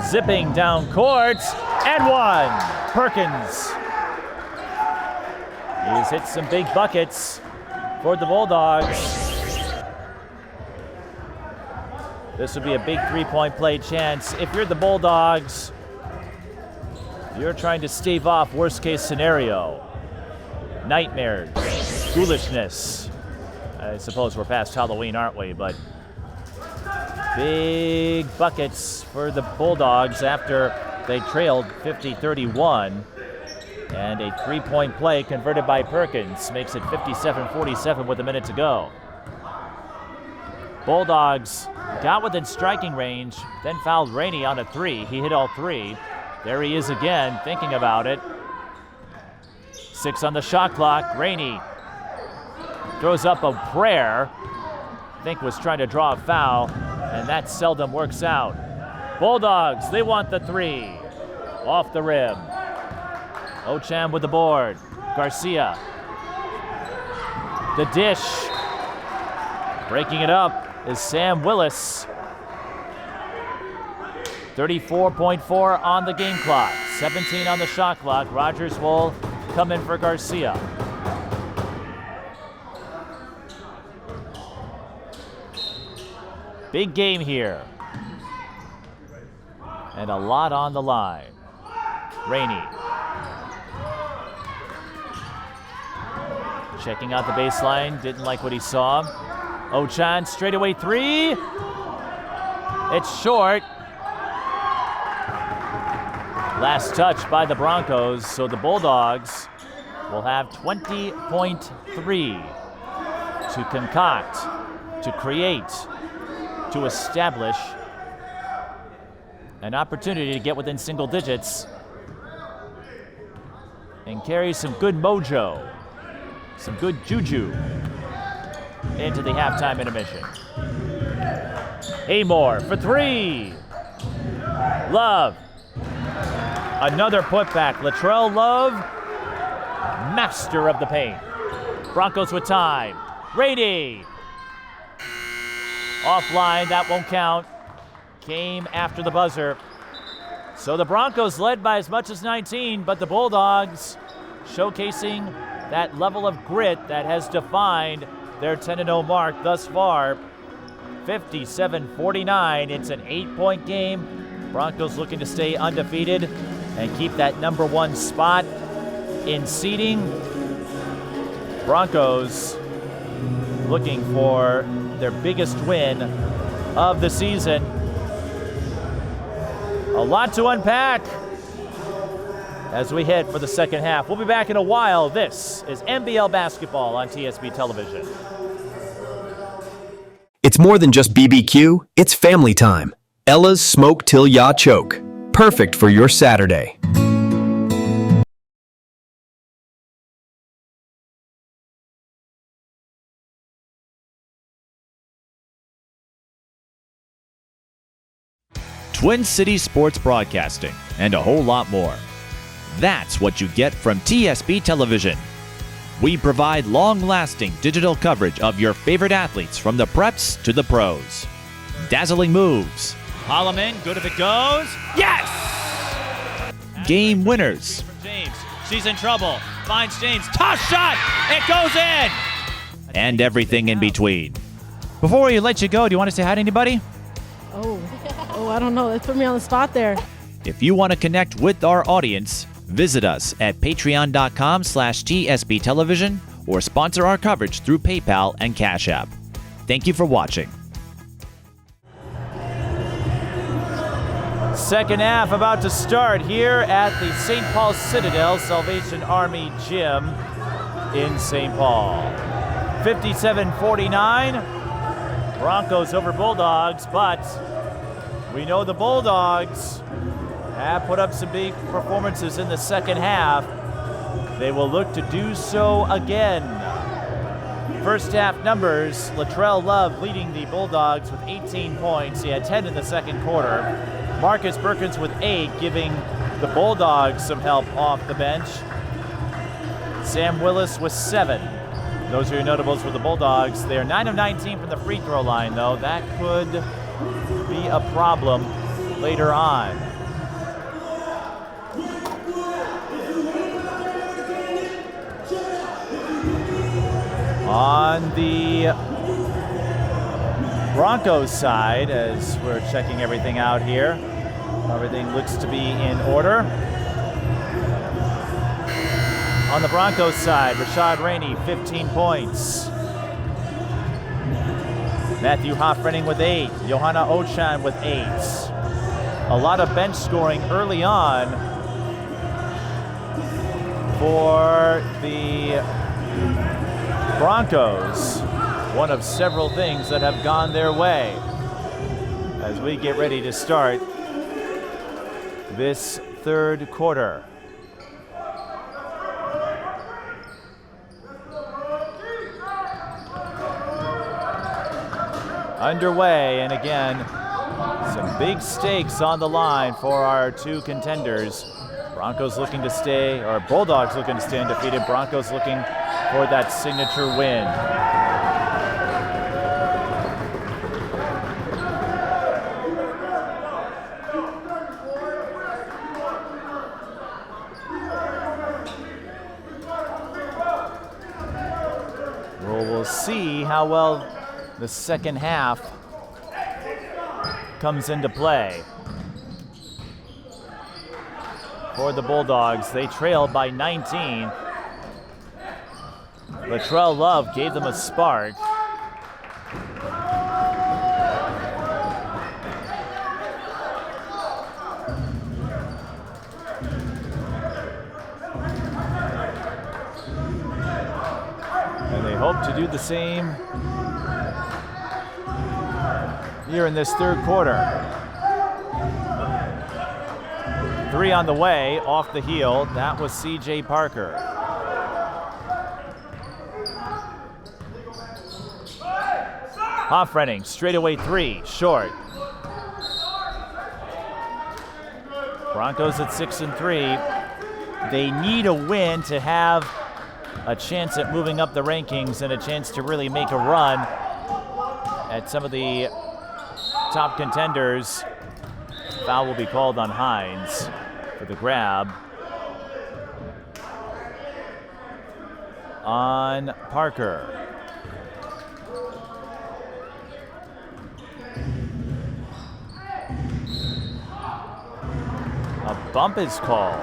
Zipping down court, and one. Perkins. He's hit some big buckets for the Bulldogs. This would be a big three-point play chance. If you're the Bulldogs, you're trying to stave off worst-case scenario. Nightmares, foolishness. I suppose we're past Halloween, aren't we? But big buckets for the Bulldogs after they trailed 50-31. And a three-point play converted by Perkins makes it 57-47 with a minute to go. Bulldogs got within striking range, then fouled Rainey on a three. He hit all three. There he is again, thinking about it. 6 on the shot clock. Rainey throws up a prayer. I think was trying to draw a foul, and that seldom works out. Bulldogs, they want the three. Off the rim. Ochan with the board. Garcia. The dish. Breaking it up is Sam Willis. 34.4 on the game clock. 17 on the shot clock. Rogers will come in for Garcia. Big game here. And a lot on the line. Rainey. Checking out the baseline. Didn't like what he saw. Ochan, straightaway three. It's short. Last touch by the Broncos, so the Bulldogs will have 20.3 to concoct, to create, to establish an opportunity to get within single digits and carry some good mojo, some good juju into the halftime intermission. Amor for three. Love. Another putback. Latrell Love, master of the paint. Broncos with time. Rainey. Offline, that won't count. Came after the buzzer. So the Broncos led by as much as 19, but the Bulldogs showcasing that level of grit that has defined their 10-0 mark thus far. 57-49. It's an 8-point game. Broncos looking to stay undefeated and keep that number one spot in seeding. Broncos looking for their biggest win of the season. A lot to unpack as we head for the second half. We'll be back in a while. This is NBL Basketball on TSB Television. It's more than just BBQ, it's family time. Ella's Smoke Till Ya Choke. Perfect for your Saturday. Twin Cities Sports Broadcasting, and a whole lot more. That's what you get from TSB Television. We provide long-lasting digital coverage of your favorite athletes from the preps to the pros. Dazzling moves. Holloman, good if it goes. Yes! Game winners. From James. She's in trouble. Finds James. Toss shot! It goes in! And everything in between. Before we let you go, do you want to say hi to anybody? Oh, I don't know. That put me on the spot there. If you want to connect with our audience, visit us at patreon.com/TSB Television or sponsor our coverage through PayPal and Cash App. Thank you for watching. Second half about to start here at the St. Paul Citadel Salvation Army Gym in St. Paul. 57-49. Broncos over Bulldogs, but we know the Bulldogs have put up some big performances in the second half. They will look to do so again. First half numbers, Latrell Love leading the Bulldogs with 18 points. He had 10 in the second quarter. Marcus Perkins with 8, giving the Bulldogs some help off the bench. Sam Willis with 7. Those are your notables for the Bulldogs. They are 9 of 19 from the free throw line, though. That could be a problem later on. On the Broncos side, as we're checking everything out here, everything looks to be in order. On the Broncos side, Rashad Rainey, 15 points. Matthew Hoffrenning with 8. Johanna Ochan with 8. A lot of bench scoring early on for the Broncos. One of several things that have gone their way as we get ready to start this third quarter. underway, and again, some big stakes on the line for our two contenders. Broncos looking to stay, or Bulldogs looking to stay undefeated. Broncos looking for that signature win. We'll see how well the second half comes into play. For the Bulldogs, they trailed by 19. Latrell Love gave them a spark. And they hope to do the same here in this third quarter. 3 on the way, off the heel. That was C.J. Parker. Hoffrenning, straightaway 3, short. Broncos at 6-3. They need a win to have a chance at moving up the rankings and a chance to really make a run at some of the top contenders. Foul will be called on Hines for the grab on Parker. A bump is called.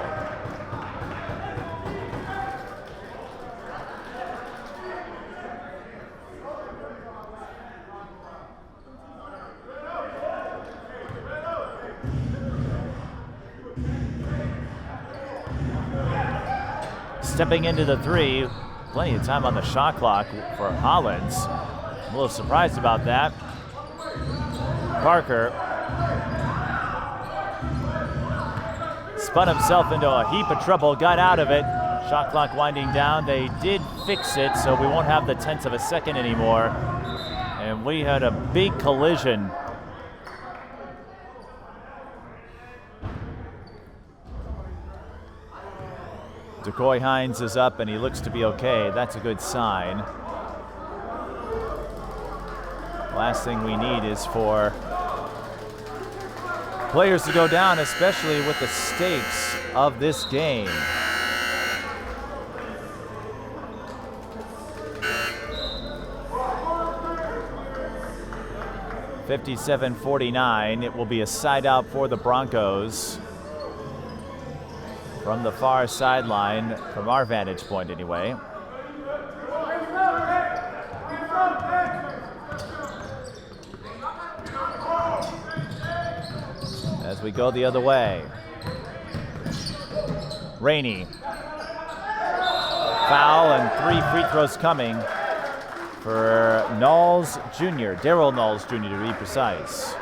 Stepping into the 3, plenty of time on the shot clock for Hollins. I'm a little surprised about that. Parker spun himself into a heap of trouble, got out of it. Shot clock winding down. They did fix it, so we won't have the 10th of a second anymore. And we had a big collision. Decoy Hines is up and he looks to be okay. That's a good sign. Last thing we need is for players to go down, especially with the stakes of this game. (57-49). It will be a side out for the Broncos. From the far sideline, from our vantage point anyway. As we go the other way. Rainey. Foul and 3 free throws coming for Knowles Jr., Darryl Knowles Jr. to be precise.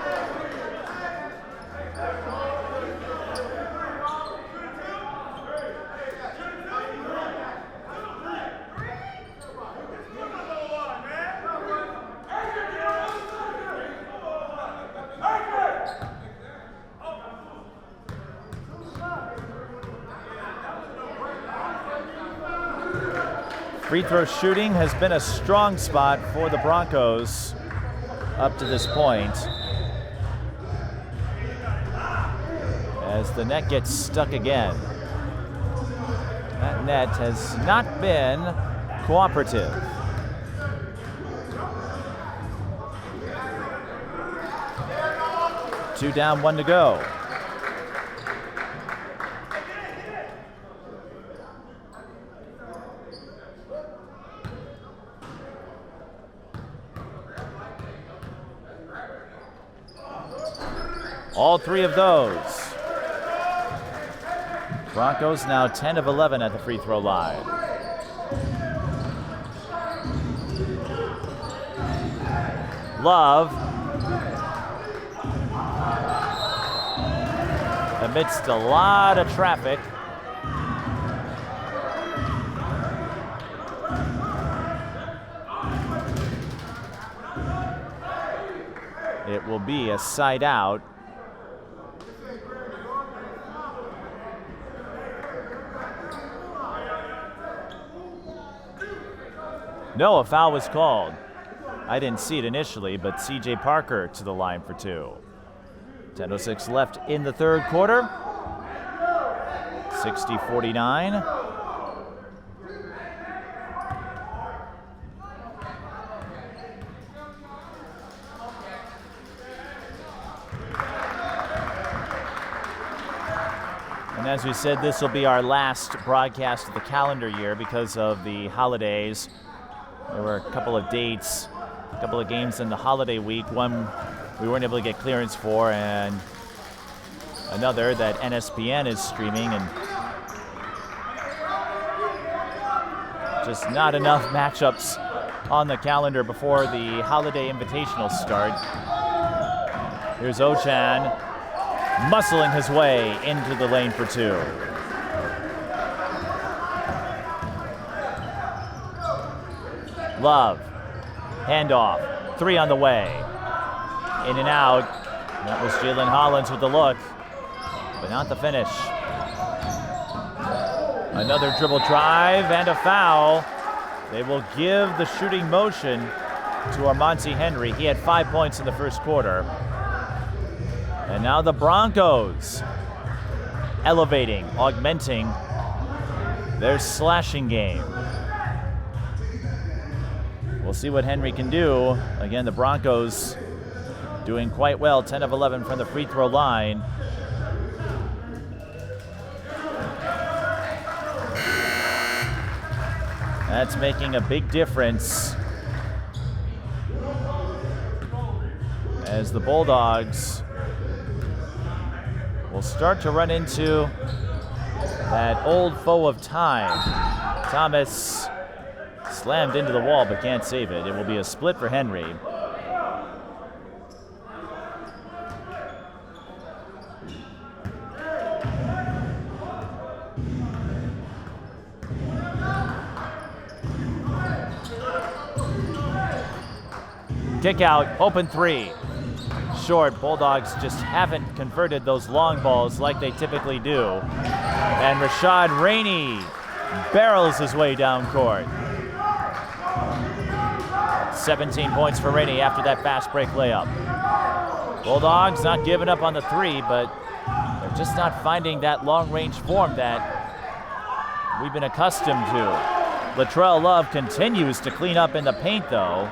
Free throw shooting has been a strong spot for the Broncos up to this point. As the net gets stuck again. That net has not been cooperative. Two down, 1 to go. All 3 of those. Broncos now 10 of 11 at the free throw line. Love, amidst a lot of traffic, It will be a side out. No, a foul was called. I didn't see it initially, but C.J. Parker to the line for 2. 10:06 left in the third quarter. 60-49. And as we said, this will be our last broadcast of the calendar year because of the holidays. There were a couple of dates, a couple of games in the holiday week. One we weren't able to get clearance for, and another that NSPN is streaming, and just not enough matchups on the calendar before the holiday invitational start. Here's Ochan muscling his way into the lane for 2. Love, handoff, 3 on the way. In and out. That was Jalen Hollins with the look, but not the finish. Another dribble drive and a foul. They will give the shooting motion to Armonte Henry. He had 5 points in the first quarter. And now the Broncos elevating, augmenting their slashing game. We'll see what Henry can do. Again, the Broncos doing quite well, 10 of 11 from the free throw line. That's making a big difference as the Bulldogs will start to run into that old foe of time. Thomas slammed into the wall but can't save it. It will be a split for Henry. Kick out, open 3. Short. Bulldogs just haven't converted those long balls like they typically do. And Rashad Rainey barrels his way down court. 17 points for Rainey after that fast break layup. Bulldogs not giving up on the 3, but they're just not finding that long-range form that we've been accustomed to. Latrell Love continues to clean up in the paint, though.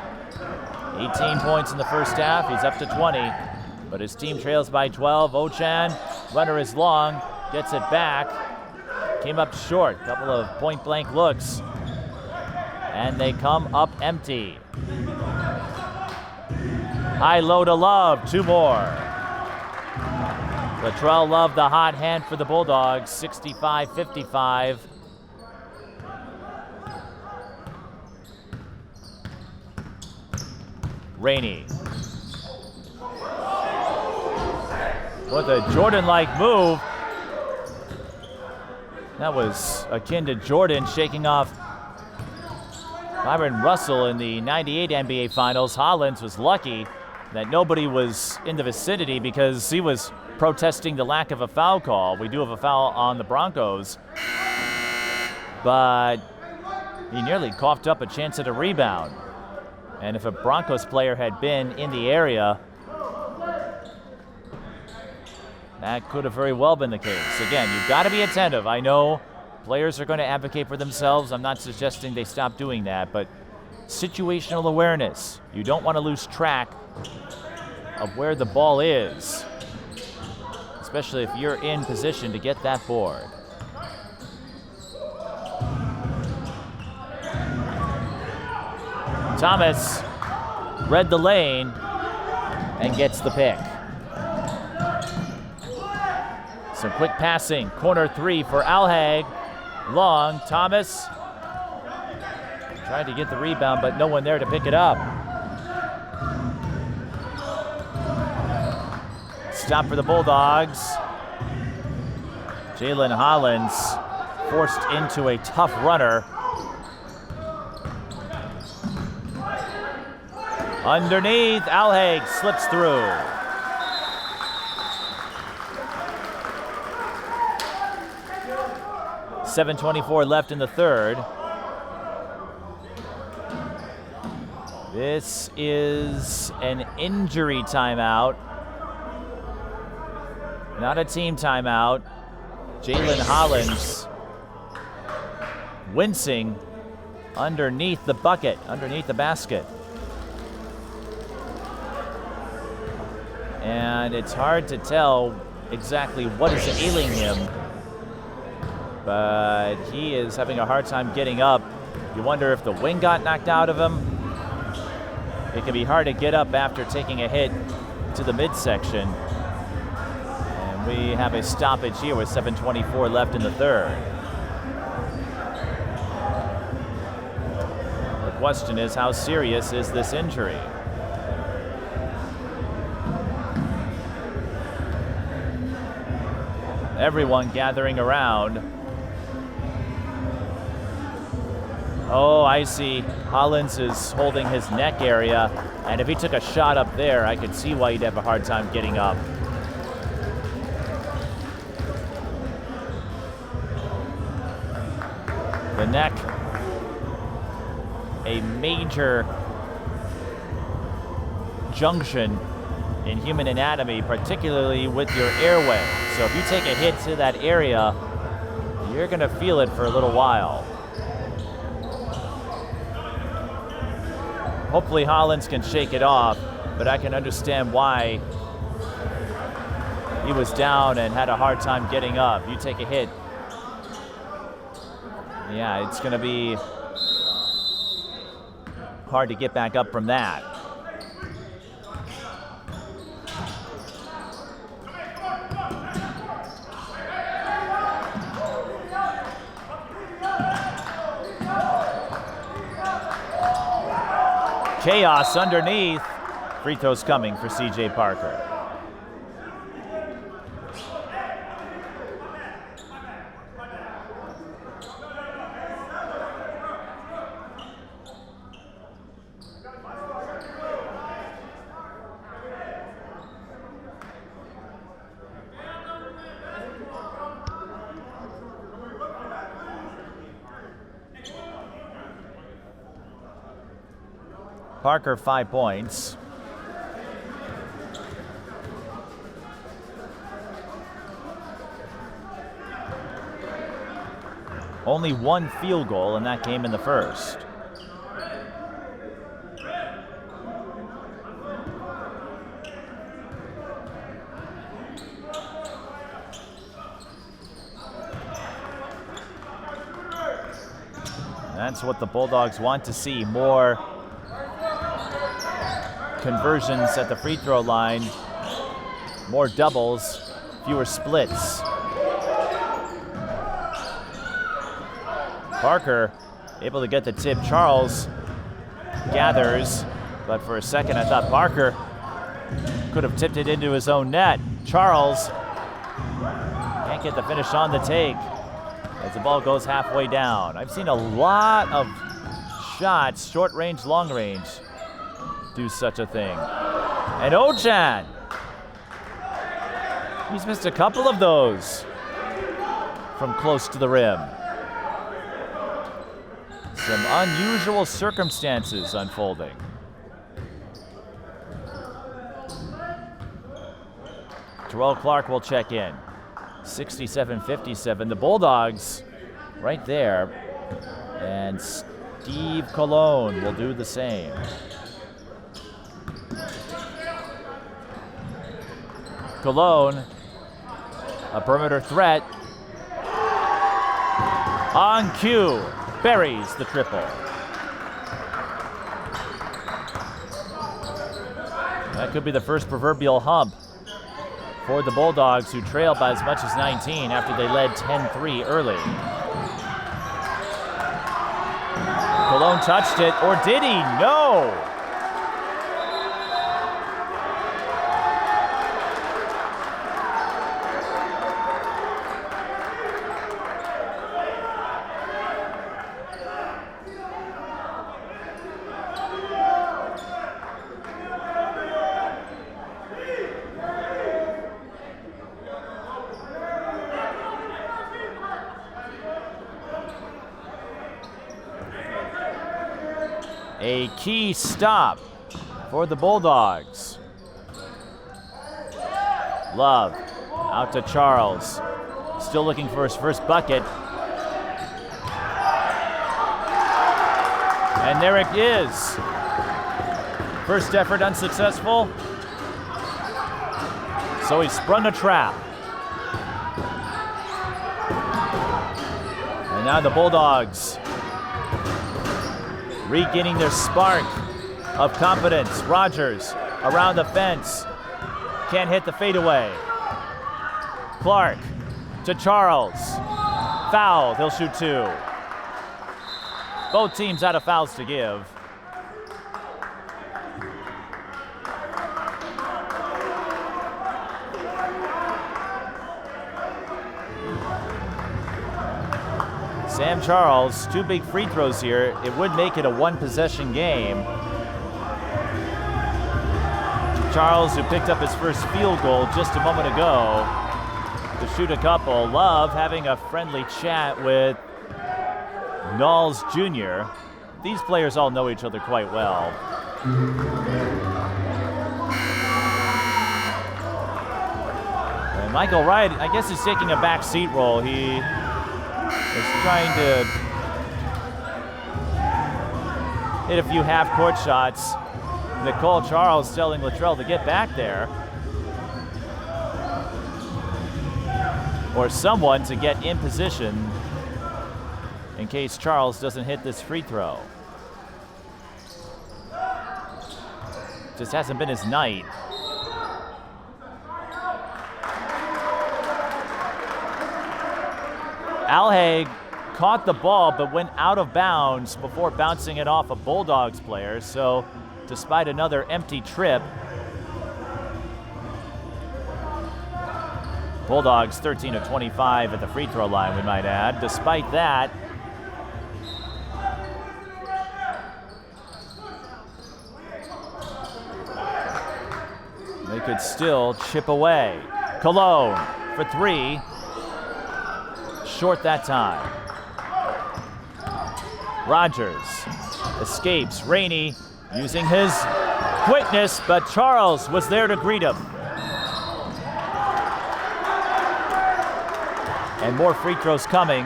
18 points in the first half. He's up to 20, but his team trails by 12. Ochan, runner is long, gets it back. Came up short. Couple of point-blank looks, and they come up empty. High low to Love, 2 more. Latrell Love, the hot hand for the Bulldogs, 65-55. Rainey with a Jordan-like move. That was akin to Jordan shaking off Byron Russell in the '98 NBA Finals. Hollins was lucky that nobody was in the vicinity because he was protesting the lack of a foul call. We do have a foul on the Broncos, but he nearly coughed up a chance at a rebound. And if a Broncos player had been in the area, that could have very well been the case. Again, you've got to be attentive. I know players are going to advocate for themselves. I'm not suggesting they stop doing that, but situational awareness. You don't want to lose track of where the ball is, especially if you're in position to get that board. Thomas read the lane and gets the pick. Some quick passing. Corner 3 for Alhag. Long. Thomas tried to get the rebound, but no one there to pick it up. Stop for the Bulldogs. Jalen Hollins forced into a tough runner. Underneath, Alhaig slips through. .7:24 left in the third. This is an injury timeout, not a team timeout. Jalen Hollins wincing underneath the bucket, underneath the basket. And it's hard to tell exactly what is ailing him, but he is having a hard time getting up. You wonder if the wind got knocked out of him. It can be hard to get up after taking a hit to the midsection. And we have a stoppage here with 7:24 left in the third. The question is, how serious is this injury? Everyone gathering around. Oh, I see. Hollins is holding his neck area, and if he took a shot up there, I could see why he'd have a hard time getting up. The neck, a major junction in human anatomy, particularly with your airway. So if you take a hit to that area, you're gonna feel it for a little while. Hopefully Hollins can shake it off, but I can understand why he was down and had a hard time getting up. You take a hit, yeah, it's gonna be hard to get back up from that. Chaos underneath. Free throws coming for C.J. Parker. Parker, 5 points. Only one field goal, and that came in the first. That's what the Bulldogs want to see, more conversions at the free throw line, more doubles, fewer splits. Parker able to get the tip. Charles gathers, but for a second I thought Parker could have tipped it into his own net. Charles can't get the finish on the take as the ball goes halfway down. I've seen a lot of shots, short range, long range, do such a thing. And Ochan, he's missed a couple of those from close to the rim. Some unusual circumstances unfolding. Terrell Clark will check in. 67-57. The Bulldogs right there. And Steve Colon will do the same. Colon, a perimeter threat. On cue, buries the triple. That could be the first proverbial hump for the Bulldogs, who trailed by as much as 19 after they led 10-3 early. Colon touched it, or did he? No! A key stop for the Bulldogs. Love out to Charles. Still looking for his first bucket. And there it is. First effort unsuccessful. So he sprung a trap. And now the Bulldogs regaining their spark of confidence. Rogers around the fence. Can't hit the fadeaway. Clark to Charles. Foul. He'll shoot 2. Both teams out of fouls to give. Sam Charles, 2 big free throws here. It would make it a 1-possession game. Charles, who picked up his first field goal just a moment ago, to shoot a couple. Love having a friendly chat with Knowles Jr. These players all know each other quite well. And Michael Wright, I guess, is taking a back seat role. He is trying to hit a few half-court shots. Nicole Charles telling Latrell to get back there. Or someone to get in position in case Charles doesn't hit this free throw. Just hasn't been his night. Alhaig caught the ball but went out of bounds before bouncing it off a Bulldogs player. So despite another empty trip, Bulldogs 13 of 25 at the free throw line, we might add. Despite that, they could still chip away. Cologne for 3. Short that time. Rogers escapes. Rainey using his quickness, but Charles was there to greet him. And more free throws coming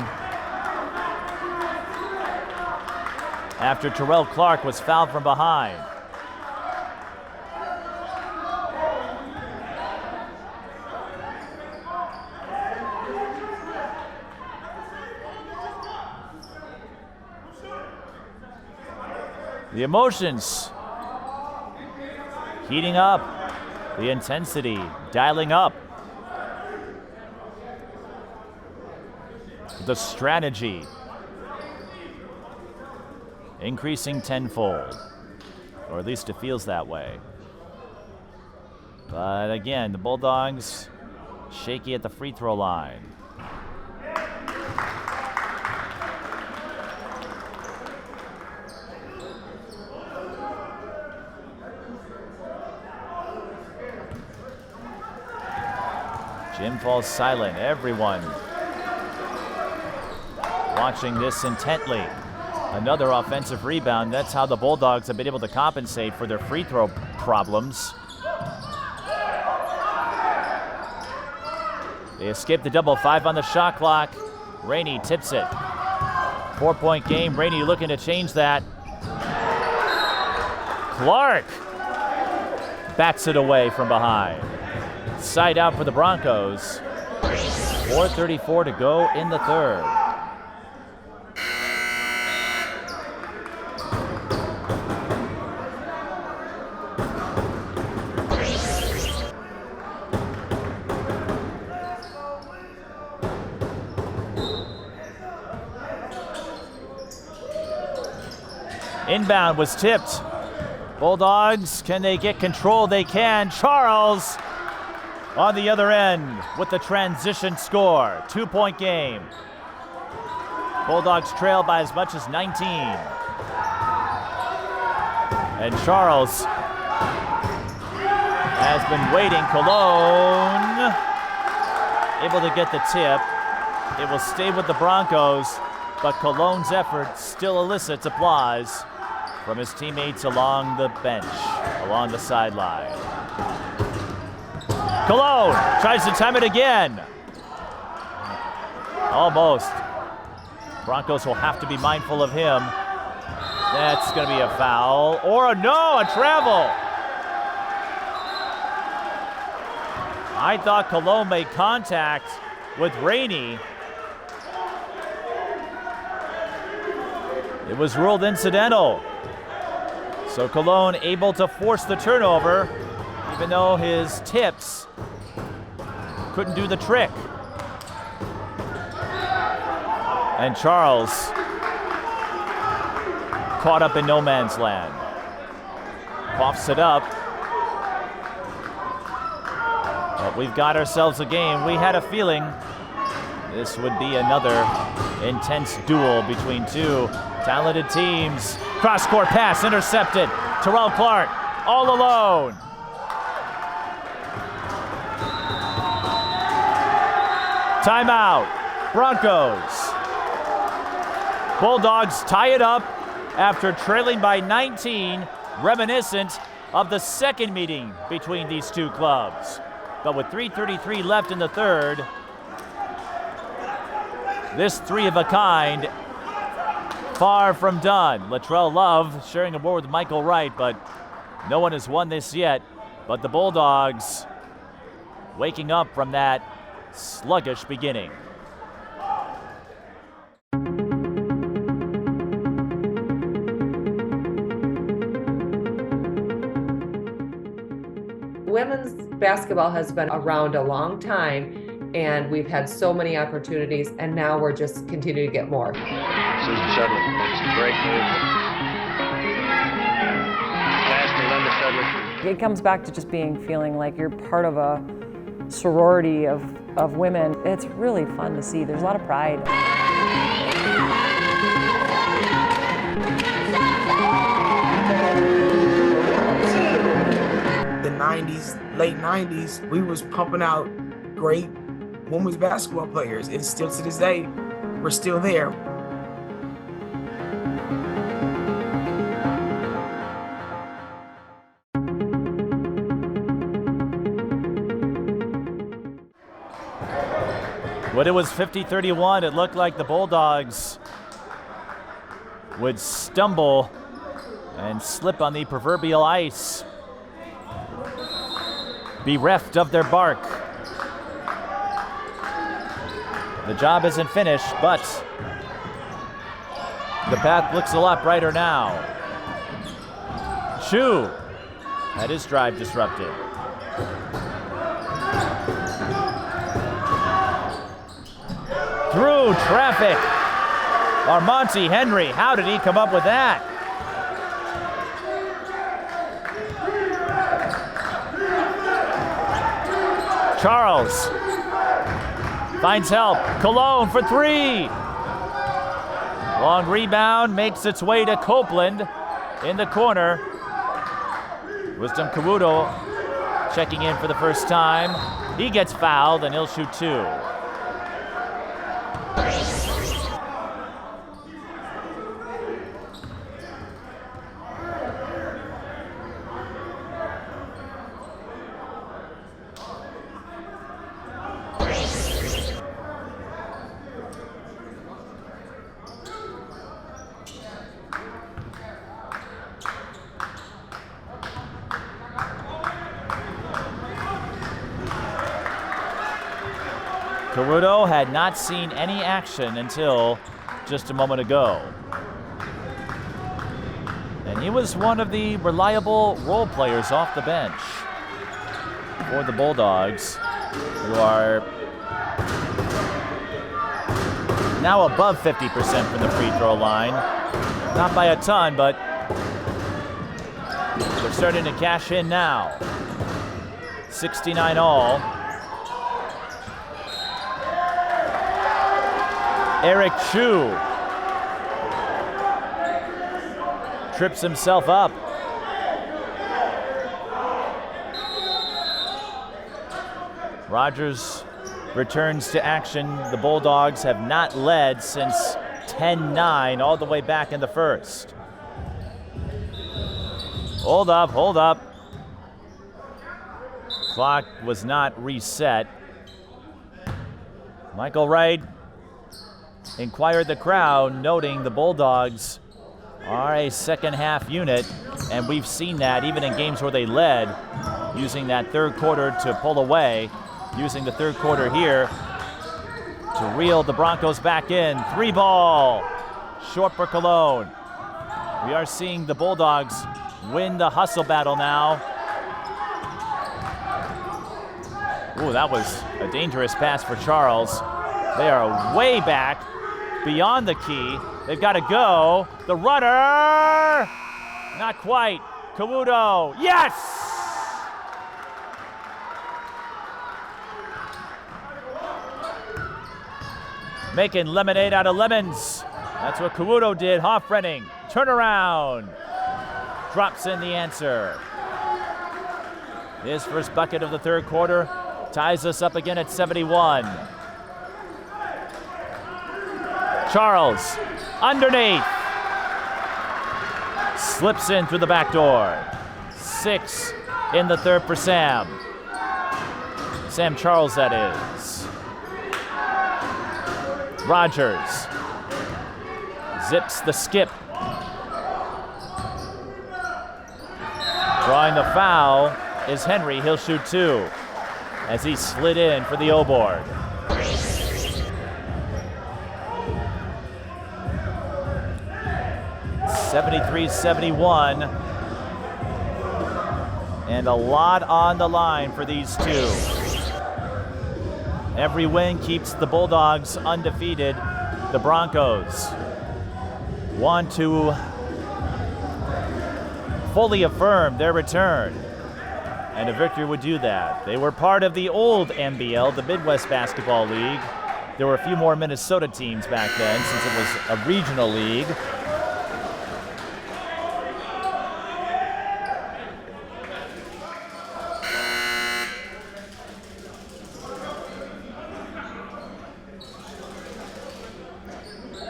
after Terrell Clark was fouled from behind. The emotions heating up, the intensity dialing up, the strategy increasing tenfold, or at least it feels that way. But again, the Bulldogs shaky at the free throw line. Jim falls silent. Everyone watching this intently. Another offensive rebound. That's how the Bulldogs have been able to compensate for their free throw problems. They escape the double. 5 on the shot clock. Rainey tips it. 4-point game. Rainey looking to change that. Clark bats it away from behind. Side out for the Broncos. 4:34 to go in the third. Inbound was tipped. Bulldogs, can they get control? They can. Charles on the other end with the transition score. 2-point game. Bulldogs trail by as much as 19. And Charles has been waiting. Cologne able to get the tip. It will stay with the Broncos, but Cologne's effort still elicits applause from his teammates along the bench, along the sideline. Cologne tries to time it again. Almost. Broncos will have to be mindful of him. That's going to be a foul. Or a travel. I thought Cologne made contact with Rainey. It was ruled incidental. So Cologne able to force the turnover, even though his tips couldn't do the trick. And Charles caught up in no man's land. Coughs it up. But we've got ourselves a game. We had a feeling this would be another intense duel between two talented teams. Cross-court pass intercepted. Terrell Clark all alone. Timeout. Broncos. Bulldogs tie it up after trailing by 19, reminiscent of the second meeting between these two clubs. But with 3:33 left in the third, this three of a kind, far from done. Latrell Love sharing a board with Michael Wright, but no one has won this yet. But the Bulldogs waking up from that sluggish beginning. Women's basketball has been around a long time, and we've had so many opportunities, and now we're just continuing to get more. Susan Shudley makes a great move. Pass to Linda Shudley. It comes back to just feeling like you're part of a sorority of women. It's really fun to see. There's a lot of pride. The 90s, late 90s, we was pumping out great women's basketball players, and still to this day, we're still there. When it was 50-31, it looked like the Bulldogs would stumble and slip on the proverbial ice, bereft of their bark. The job isn't finished, but the path looks a lot brighter now. Chu had his drive disrupted. Through traffic, Armonte Henry, how did he come up with that? Charles finds help. Cologne for three. Long rebound makes its way to Copeland in the corner. Wisdom Kawudo checking in for the first time. He gets fouled and he'll shoot two. Kawudo had not seen any action until just a moment ago. And he was one of the reliable role players off the bench for the Bulldogs, who are now above 50% from the free throw line. Not by a ton, but they're starting to cash in now. 69 all. Eric Chu trips himself up. Rogers returns to action. The Bulldogs have not led since 10-9 all the way back in the first. Hold up, hold up. Clock was not reset. Michael Wright inquired the crowd, noting the Bulldogs are a second half unit, and we've seen that even in games where they led, using that third quarter to pull away, using the third quarter here to reel the Broncos back in. 3 ball, short for Cologne. We are seeing the Bulldogs win the hustle battle now. Ooh, that was a dangerous pass for Charles. They are way back beyond the key. They've got to go. The runner, not quite. Kawudo, yes! Making lemonade out of lemons. That's what Kawudo did. Hoffrenning, turnaround. Drops in the answer. His first bucket of the third quarter ties us up again at 71. Charles, underneath. Slips in through the back door. 6 in the third for Sam. Sam Charles, that is. Rogers zips the skip. Drawing the foul is Henry. He'll shoot 2 as he slid in for the O-board. (73-71), and a lot on the line for these two. Every win keeps the Bulldogs undefeated. The Broncos want to fully affirm their return, and a victory would do that. They were part of the old MBL, the Midwest Basketball League. There were a few more Minnesota teams back then, since it was a regional league.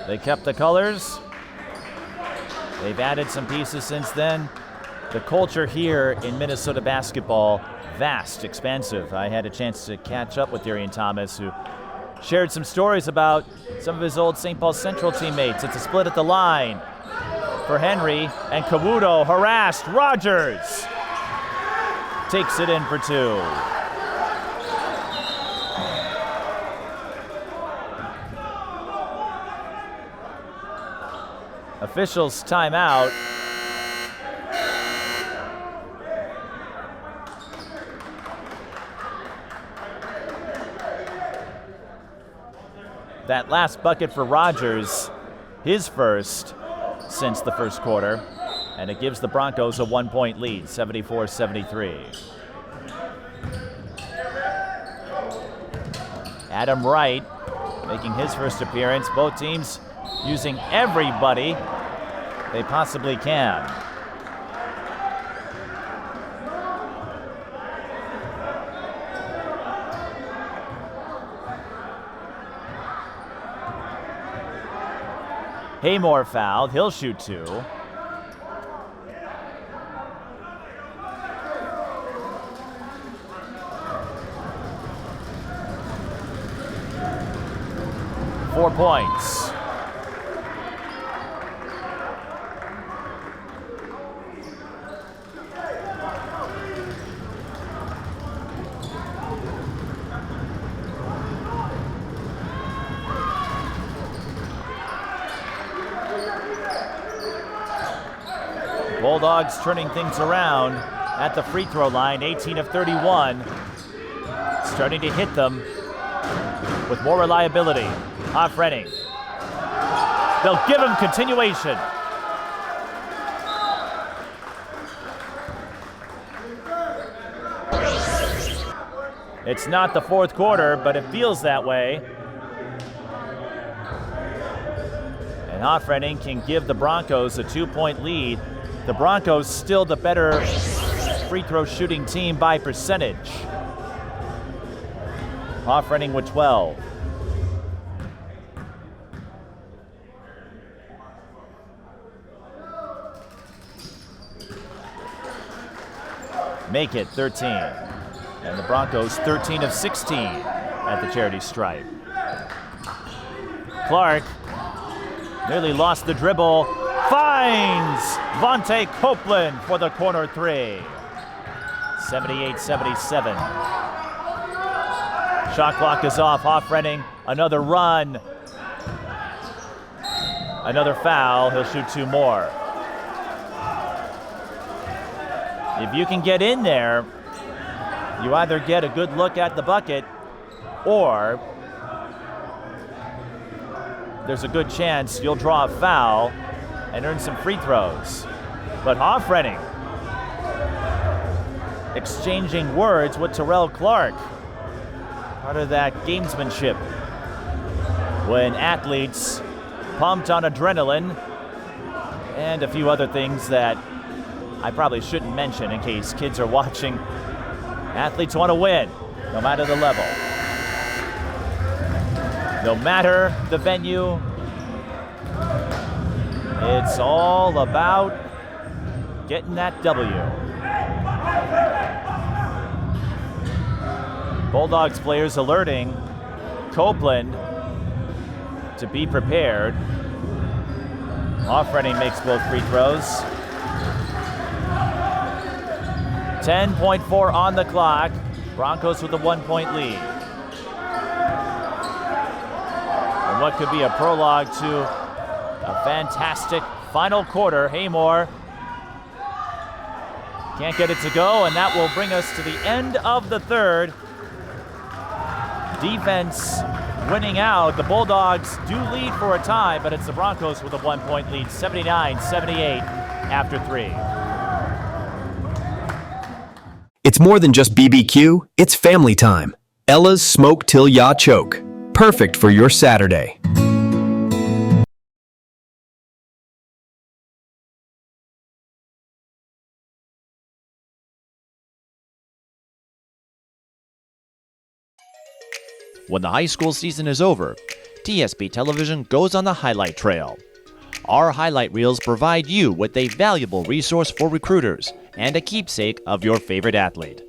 They kept the colors. They've added some pieces since then. The culture here in Minnesota basketball, vast, expansive. I had a chance to catch up with Darian Thomas, who shared some stories about some of his old St. Paul Central teammates. It's a split at the line for Henry, and Kawudo harassed. Rogers takes it in for 2. Officials timeout. That last bucket for Rogers, his first since the first quarter, and it gives the Broncos a 1-point lead, 74-73. Adam Wright making his first appearance. Both teams using everybody they possibly can. Haymore fouled. He'll shoot 2. Four points. Bulldogs turning things around at the free throw line, 18 of 31. Starting to hit them with more reliability. Hoffrenning. They'll give him continuation. It's not the fourth quarter, but it feels that way. And Hoffrenning can give the Broncos a 2-point lead. The Broncos still the better free throw shooting team by percentage. Hoffrenning with 12. make it 13. And the Broncos 13 of 16 at the charity stripe. Clark nearly lost the dribble, finds Vontae Copeland for the corner three. 78-77. Shot clock is off. Hoffrening, another run. Another foul. He'll shoot two more. If you can get in there, you either get a good look at the bucket or there's a good chance you'll draw a foul and earn some free throws. But Hoffrening exchanging words with Terrell Clark. Part of that gamesmanship. When athletes pumped on adrenaline and a few other things that I probably shouldn't mention in case kids are watching. Athletes want to win, no matter the level. No matter the venue, it's all about getting that W. Bulldogs players alerting Copeland to be prepared. Hoffrening makes both free throws. 10.4 on the clock. Broncos with a 1-point lead. And what could be a prologue to a fantastic final quarter. Haymore can't get it to go, and that will bring us to the end of the third. Defense winning out. The Bulldogs do lead for a time, but it's the Broncos with a 1-point lead, 79-78 after three. It's more than just BBQ, it's family time. Ella's Smoke Till Ya Choke. Perfect for your Saturday. When the high school season is over, TSP Television goes on the highlight trail. Our highlight reels provide you with a valuable resource for recruiters and a keepsake of your favorite athlete.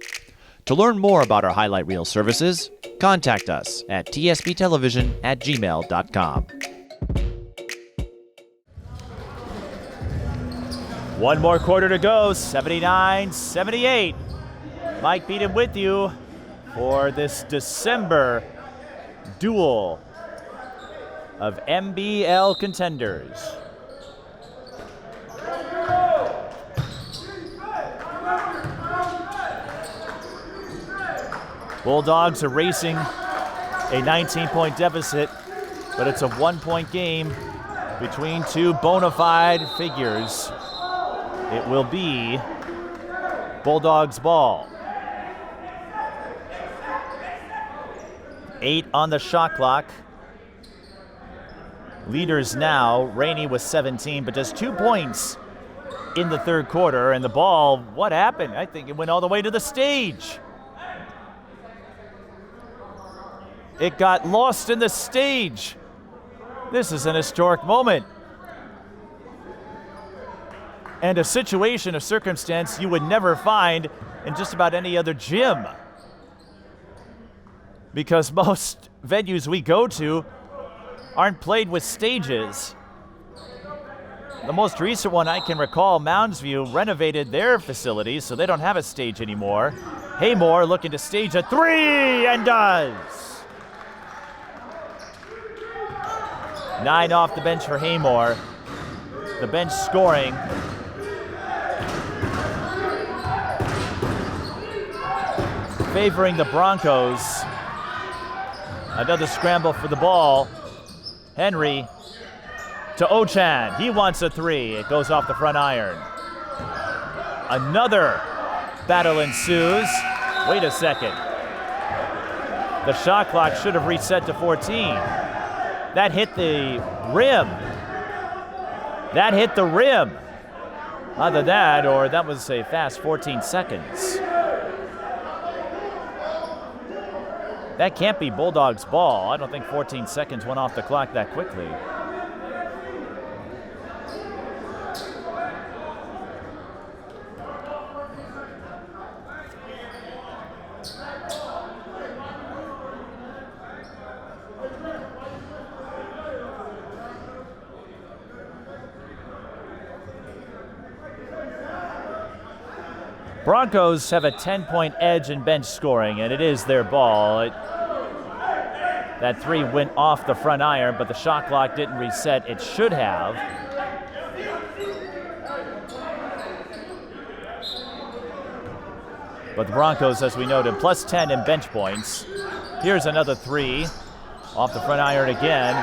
To learn more about our highlight reel services, contact us at tsptelevision@gmail.com. One more quarter to go, 79-78. Mike Beaton with you for this December duel of MBL contenders. Bulldogs are racing a 19-point deficit, but it's a 1-point game between two bona fide figures. It will be Bulldogs ball. 8 on the shot clock. Leaders now, Rainey with 17, but just 2 points in the third quarter. And the ball, what happened? I think it went all the way to the stage. It got lost in the stage. This is an historic moment. And a situation, a circumstance you would never find in just about any other gym. Because most venues we go to aren't played with stages. The most recent one I can recall, Mounds View renovated their facilities, so they don't have a stage anymore. Haymore looking to stage a three, and does. 9 off the bench for Haymore. The bench scoring. Favoring the Broncos. Another scramble for the ball. Henry to Ochan. He wants a three. It goes off the front iron. Another battle ensues. Wait a second. The shot clock should have reset to 14. That hit the rim. That hit the rim. Either that or that was a fast 14 seconds. That can't be Bulldogs ball. I don't think 14 seconds went off the clock that quickly. Broncos have a 10-point edge in bench scoring, and it is their ball. That three went off the front iron, but the shot clock didn't reset. It should have. But the Broncos, as we noted, plus 10 in bench points. Here's another three off the front iron again.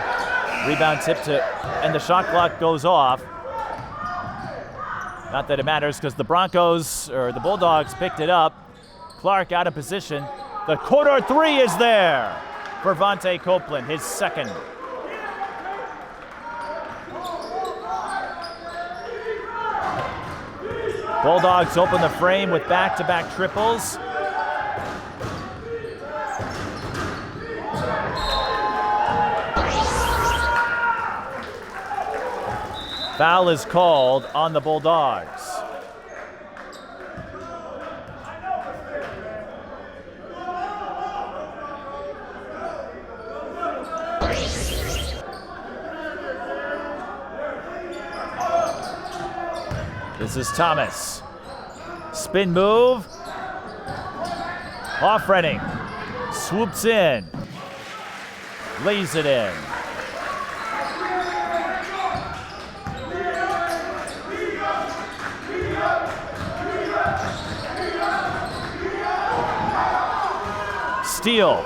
Rebound tip and the shot clock goes off. Not that it matters because the Bulldogs picked it up. Clark out of position. The corner three is there for Vontae Copeland, his second. Bulldogs open the frame with back-to-back triples. Foul is called on the Bulldogs. This is Thomas. Spin move. Offrenning. Swoops in. Lays it in. Steal.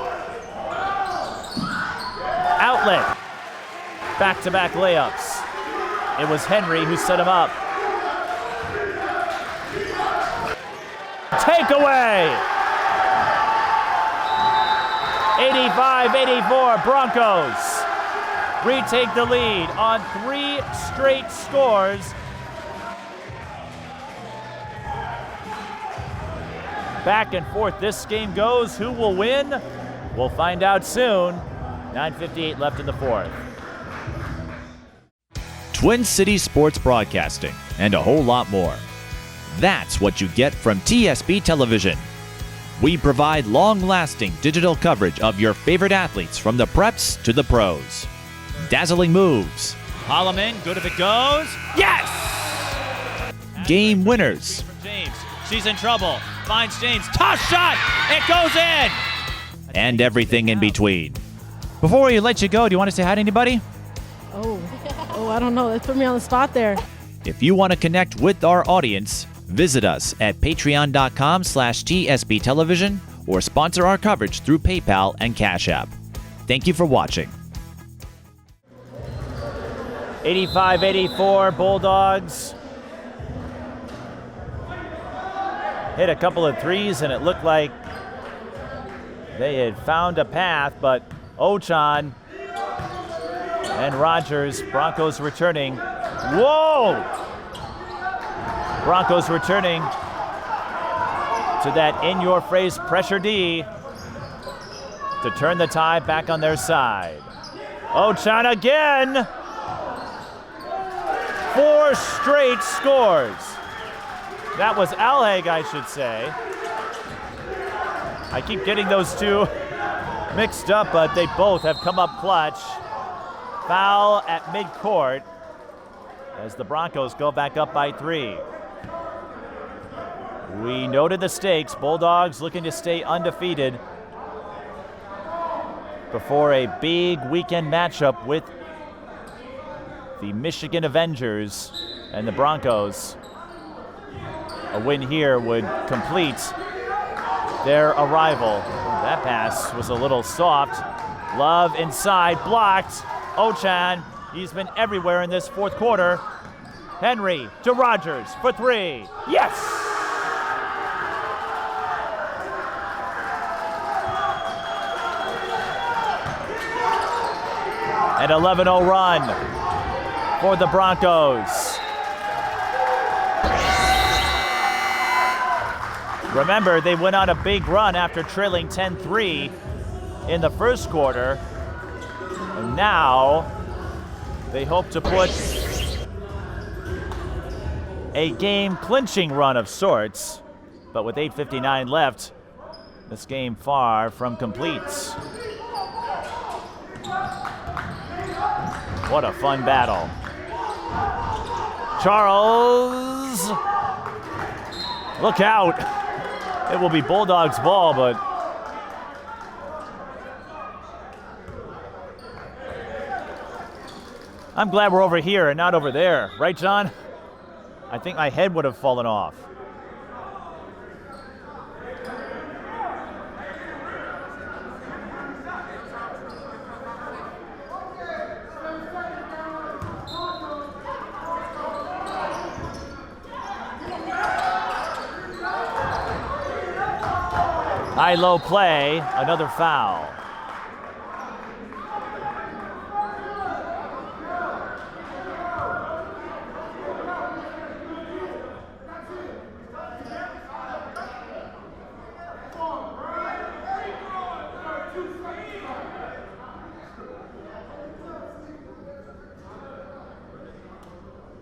Outlet. Back-to-back layups. It was Henry who set him up. Takeaway! 85-84, Broncos retake the lead on 3 straight scores. Back and forth this game goes. Who will win? We'll find out soon. 9:58 left in the fourth. Twin Cities Sports Broadcasting, and a whole lot more. That's what you get from TSB Television. We provide long-lasting digital coverage of your favorite athletes from the preps to the pros. Dazzling moves. Holloman, good if it goes. Yes! Game winners. From James. She's in trouble. Finds James. Toss shot! It goes in! And everything in between. Before we let you go, do you want to say hi to anybody? Oh, I don't know. That put me on the spot there. If you want to connect with our audience, visit us at patreon.com/TSB Television or sponsor our coverage through PayPal and Cash App. Thank you for watching. 85-84, Bulldogs hit a couple of threes, and it looked like they had found a path, but Ochan and Rogers, Broncos returning. Whoa! Broncos returning to that in-your-face pressure D to turn the tide back on their side. Ochan again! 4 straight scores. That was Alhaig, I should say. I keep getting those two mixed up, but they both have come up clutch. Foul at midcourt as the Broncos go back up by 3. We noted the stakes. Bulldogs looking to stay undefeated before a big weekend matchup with the Michigan Avengers and the Broncos. A win here would complete their arrival. That pass was a little soft. Love inside, blocked. Ochan, he's been everywhere in this fourth quarter. Henry to Rogers for 3. Yes! An 11-0 run for the Broncos. Remember, they went on a big run after trailing 10-3 in the first quarter. And now they hope to put a game-clinching run of sorts. But with 8:59 left, this game far from complete. What a fun battle. Charles Look out. It will be Bulldogs ball, but I'm glad we're over here and not over there. Right, John? I think my head would have fallen off. High-low play, another foul.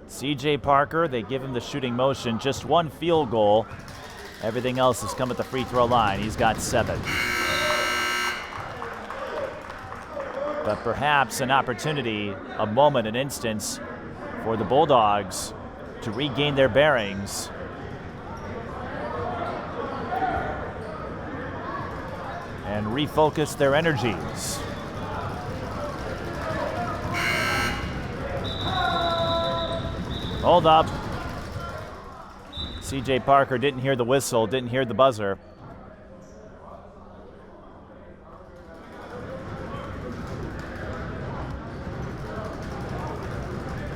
CJ Parker, they give him the shooting motion, just one field goal. Everything else has come at the free throw line. He's got 7. But perhaps an opportunity, a moment, an instance for the Bulldogs to regain their bearings. And refocus their energies. Hold up. CJ Parker didn't hear the whistle, didn't hear the buzzer.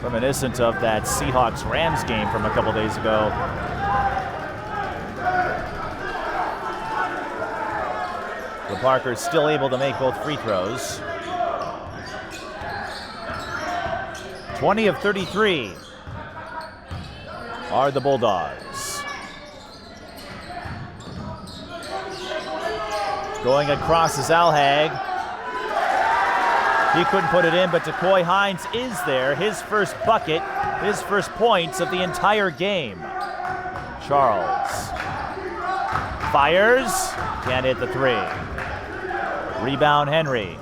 Reminiscent of that Seahawks-Rams game from a couple days ago. But Parker's still able to make both free throws. 20 of 33 are the Bulldogs. Going across is Alhag. He couldn't put it in, but Decoy Hines is there. His first bucket, his first points of the entire game. Charles fires, can't hit the 3. Rebound Henry.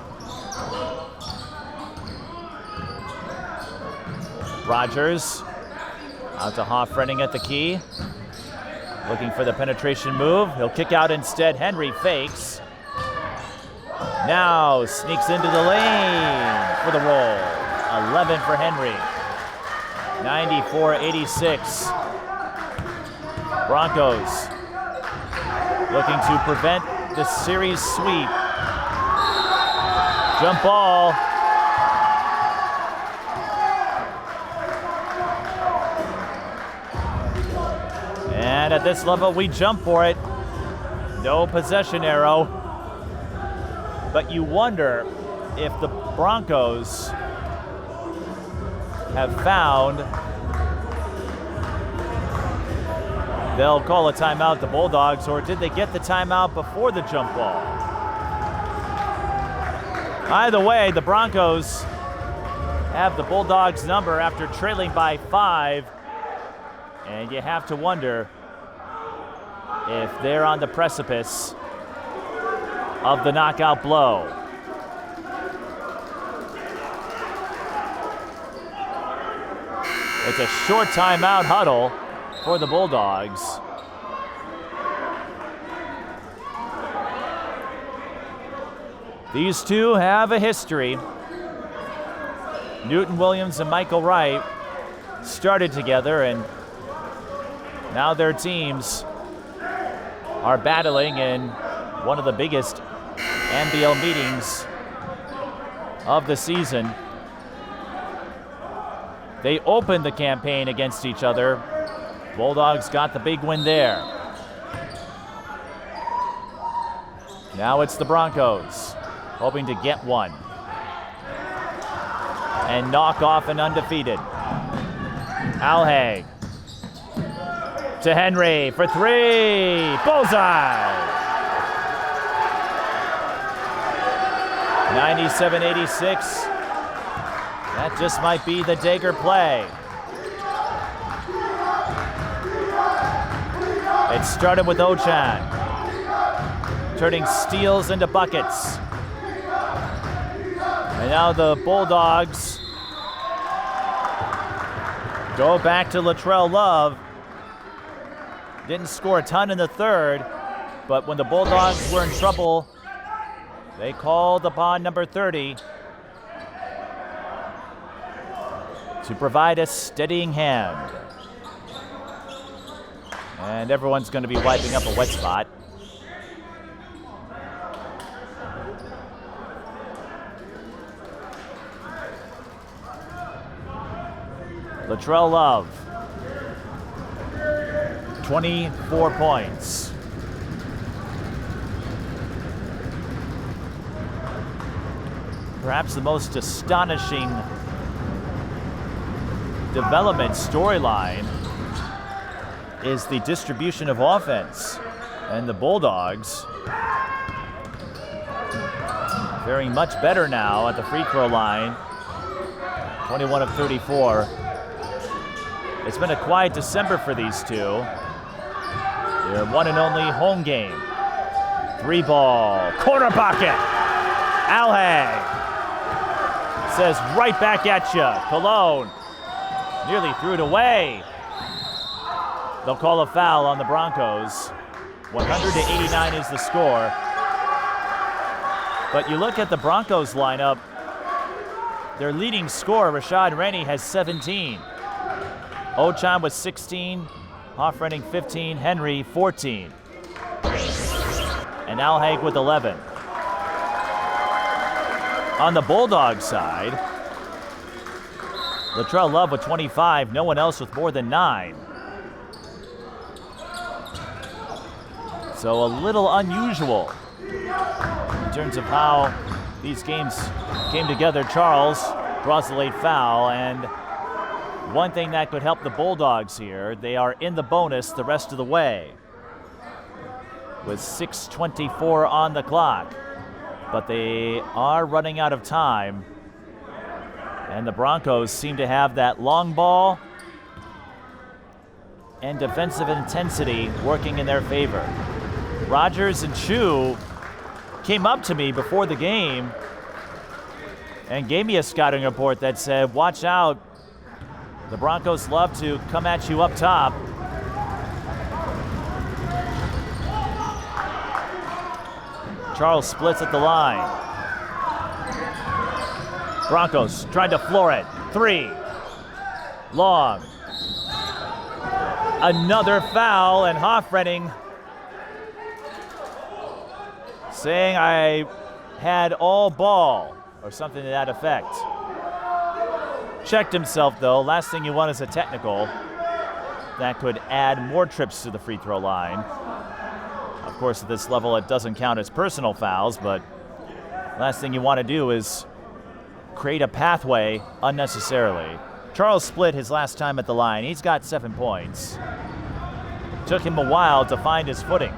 Rogers out to Hoffrenning at the key. Looking for the penetration move. He'll kick out instead. Henry fakes. Now sneaks into the lane for the roll. 11 for Henry. 94-86. Broncos looking to prevent the series sweep. Jump ball. And at this level, we jump for it. No possession arrow. But you wonder if the Broncos have found they'll call a timeout, the Bulldogs, or did they get the timeout before the jump ball? Either way, the Broncos have the Bulldogs number after trailing by 5. And you have to wonder if they're on the precipice of the knockout blow. It's a short timeout huddle for the Bulldogs. These two have a history. Newton Williams and Michael Wright started together, and now their teams are battling in one of the biggest NBL meetings of the season. They opened the campaign against each other. Bulldogs got the big win there. Now it's the Broncos hoping to get one and knock off an undefeated. Alhag to Henry for 3. Bullseye! 97-86. That just might be the dagger play. It started with Ochan, turning steals into buckets. And now the Bulldogs go back to Latrell Love. Didn't score a ton in the third, but when the Bulldogs were in trouble, they called upon number 30 to provide a steadying hand. And everyone's going to be wiping up a wet spot. Latrell Love, 24 points. Perhaps the most astonishing development storyline is the distribution of offense. And the Bulldogs faring much better now at the free throw line, 21 of 34. It's been a quiet December for these two. Their one and only home game. 3-ball, corner pocket. Alhag says right back at you. Cologne nearly threw it away. They'll call a foul on the Broncos. 100-89 is the score. But you look at the Broncos lineup, their leading scorer, Rashad Rennie, has 17. Ochan with 16, Hoffrenning 15, Henry 14. And Alhag with 11. On the Bulldogs side, Latrell Love with 25, no one else with more than 9. So a little unusual in terms of how these games came together. Charles draws the late foul, and one thing that could help the Bulldogs here, they are in the bonus the rest of the way with 6:24 on the clock. But they are running out of time, and the Broncos seem to have that long ball and defensive intensity working in their favor. Rogers and Chu came up to me before the game and gave me a scouting report that said, watch out, the Broncos love to come at you up top. Charles splits at the line. Broncos trying to floor it. 3. Long. Another foul, and Hoffrenning saying I had all ball, or something to that effect. Checked himself though. Last thing you want is a technical. That could add more trips to the free throw line. Of course, at this level, it doesn't count as personal fouls, but last thing you want to do is create a pathway unnecessarily. Charles split his last time at the line. He's got 7 points. Took him a while to find his footing,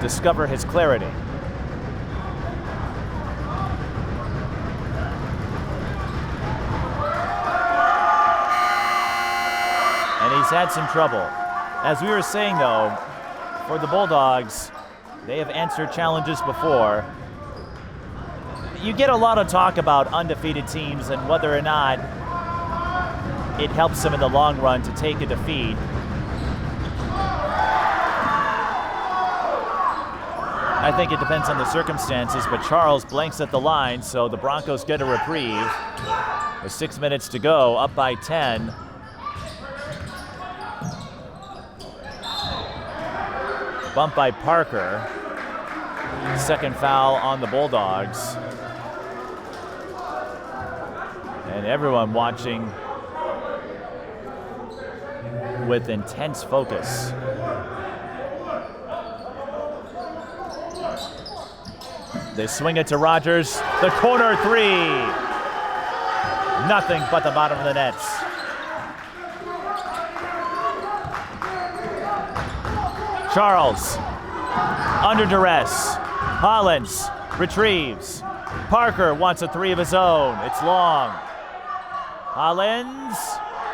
discover his clarity. And he's had some trouble. As we were saying though, for the Bulldogs, they have answered challenges before. You get a lot of talk about undefeated teams and whether or not it helps them in the long run to take a defeat. I think it depends on the circumstances, but Charles blanks at the line, so the Broncos get a reprieve. With 6 minutes to go, up by 10. Bump by Parker. Second foul on the Bulldogs. And everyone watching with intense focus. They swing it to Rogers. The corner 3. Nothing but the bottom of the nets. Charles, under duress. Hollins retrieves. Parker wants a 3 of his own. It's long. Hollins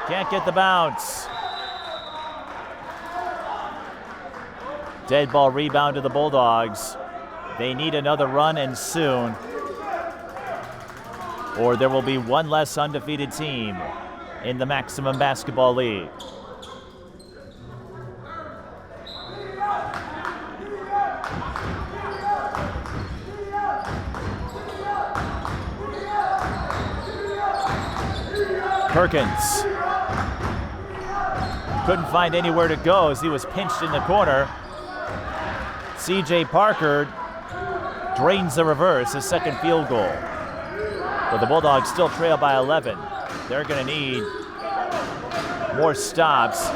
can't get the bounce. Dead ball rebound to the Bulldogs. They need another run, and soon, or there will be one less undefeated team in the Maximum Basketball League. Perkins couldn't find anywhere to go as he was pinched in the corner. C.J. Parker drains the reverse, his second field goal. But the Bulldogs still trail by 11. They're going to need more stops.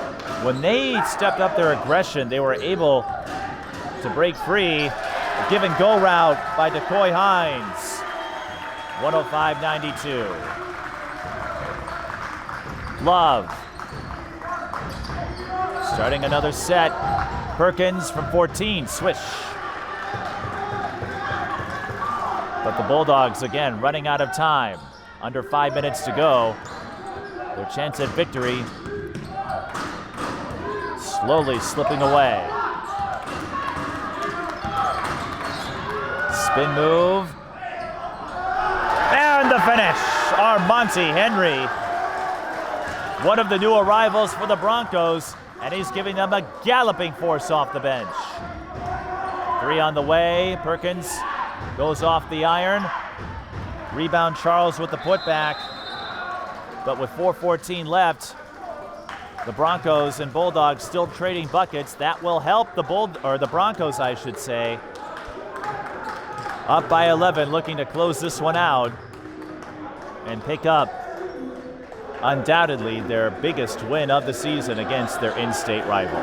When they stepped up their aggression, they were able to break free. A give and go route by Decoy Hines. 105-92. Love. Starting another set. Perkins from 14, swish. But the Bulldogs, again, running out of time. Under 5 minutes to go. Their chance at victory slowly slipping away. Spin move. And the finish. Armonte Henry, one of the new arrivals for the Broncos, and he's giving them a galloping force off the bench. 3 on the way. Perkins goes off the iron. Rebound Charles with the putback. But with 4:14 left, the Broncos and Bulldogs still trading buckets. That will help the Broncos, I should say. Up by 11, looking to close this one out and pick up undoubtedly their biggest win of the season against their in-state rival.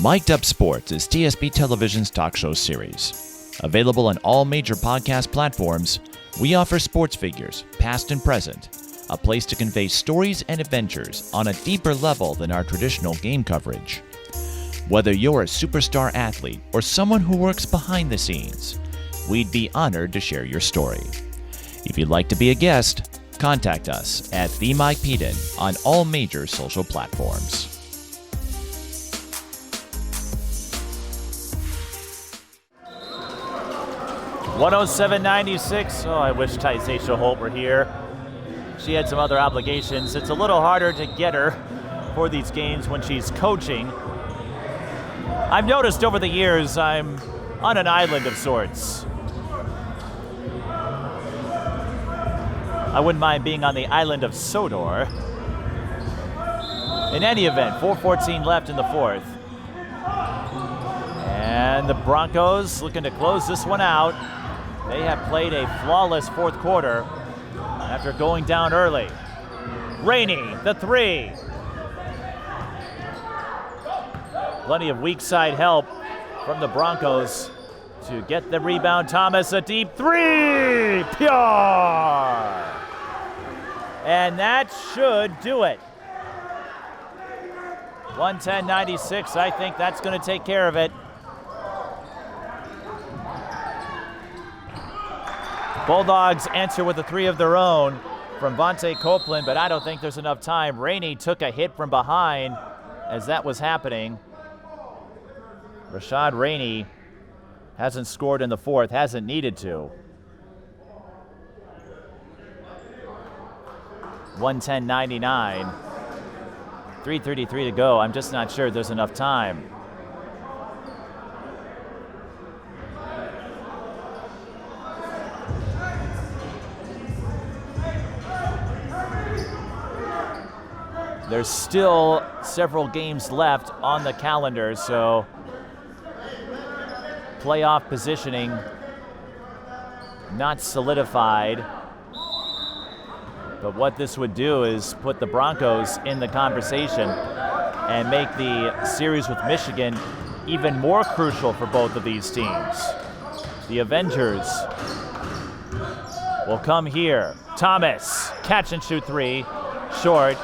Mic'd Up Sports is TSB Television's talk show series. Available on all major podcast platforms, we offer sports figures, past and present, a place to convey stories and adventures on a deeper level than our traditional game coverage. Whether you're a superstar athlete or someone who works behind the scenes, we'd be honored to share your story. If you'd like to be a guest, contact us at The Mike Peden on all major social platforms. $107.96. Oh, I wish Tysacia Holt were here. She had some other obligations. It's a little harder to get her for these games when she's coaching. I've noticed over the years I'm on an island of sorts. I wouldn't mind being on the island of Sodor. In any event, 4:14 left in the fourth. And the Broncos looking to close this one out. They have played a flawless fourth quarter after going down early. Rainey, the 3. Plenty of weak side help from the Broncos to get the rebound. Thomas, a deep 3, pure. And that should do it. 110-96, I think that's going to take care of it. Bulldogs answer with a 3 of their own from Vontae Copeland, but I don't think there's enough time. Rainey took a hit from behind as that was happening. Rashad Rainey hasn't scored in the fourth, hasn't needed to. 110-99. 3:33 to go. I'm just not sure there's enough time. There's still several games left on the calendar, so playoff positioning not solidified. But what this would do is put the Broncos in the conversation and make the series with Michigan even more crucial for both of these teams. The Avengers will come here. Thomas, catch and shoot 3, short.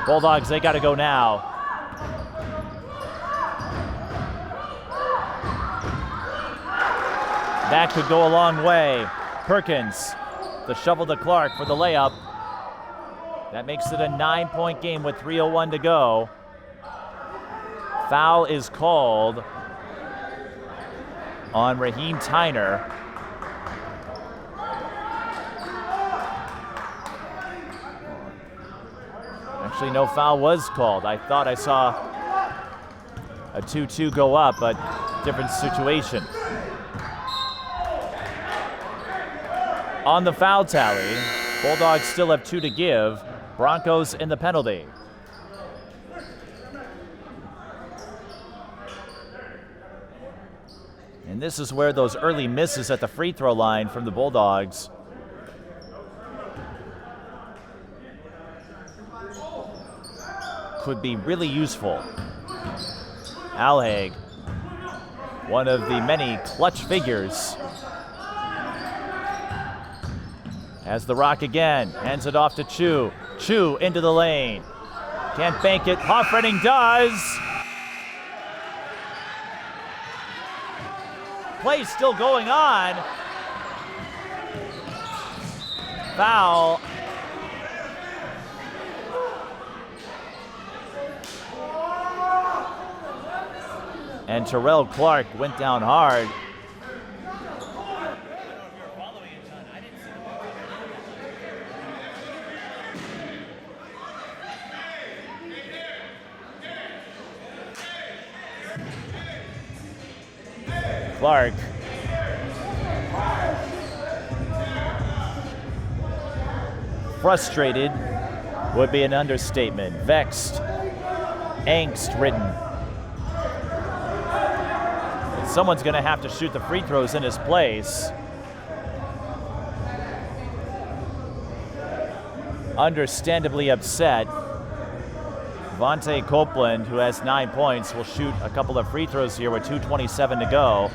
Bulldogs, they got to go now. That could go a long way. Perkins, the shovel to Clark for the layup. That makes it a 9-point game with 3:01 to go. Foul is called on Raheem Tyner. Actually, no foul was called. I thought I saw a 2-2 go up, but different situation. on the foul tally. Bulldogs still have 2 to give. Broncos in the penalty. And this is where those early misses at the free throw line from the Bulldogs could be really useful. Alhaig, one of the many clutch figures, has the rock again, hands it off to Chu. Chu into the lane. Can't bank it. Hoffredding does. Play still going on. Foul. And Terrell Clark went down hard. Clark. Frustrated would be an understatement. Vexed, angst-ridden. Someone's going to have to shoot the free throws in his place. Understandably upset. Vontae Copeland, who has 9 points, will shoot a couple of free throws here with 2:27 to go.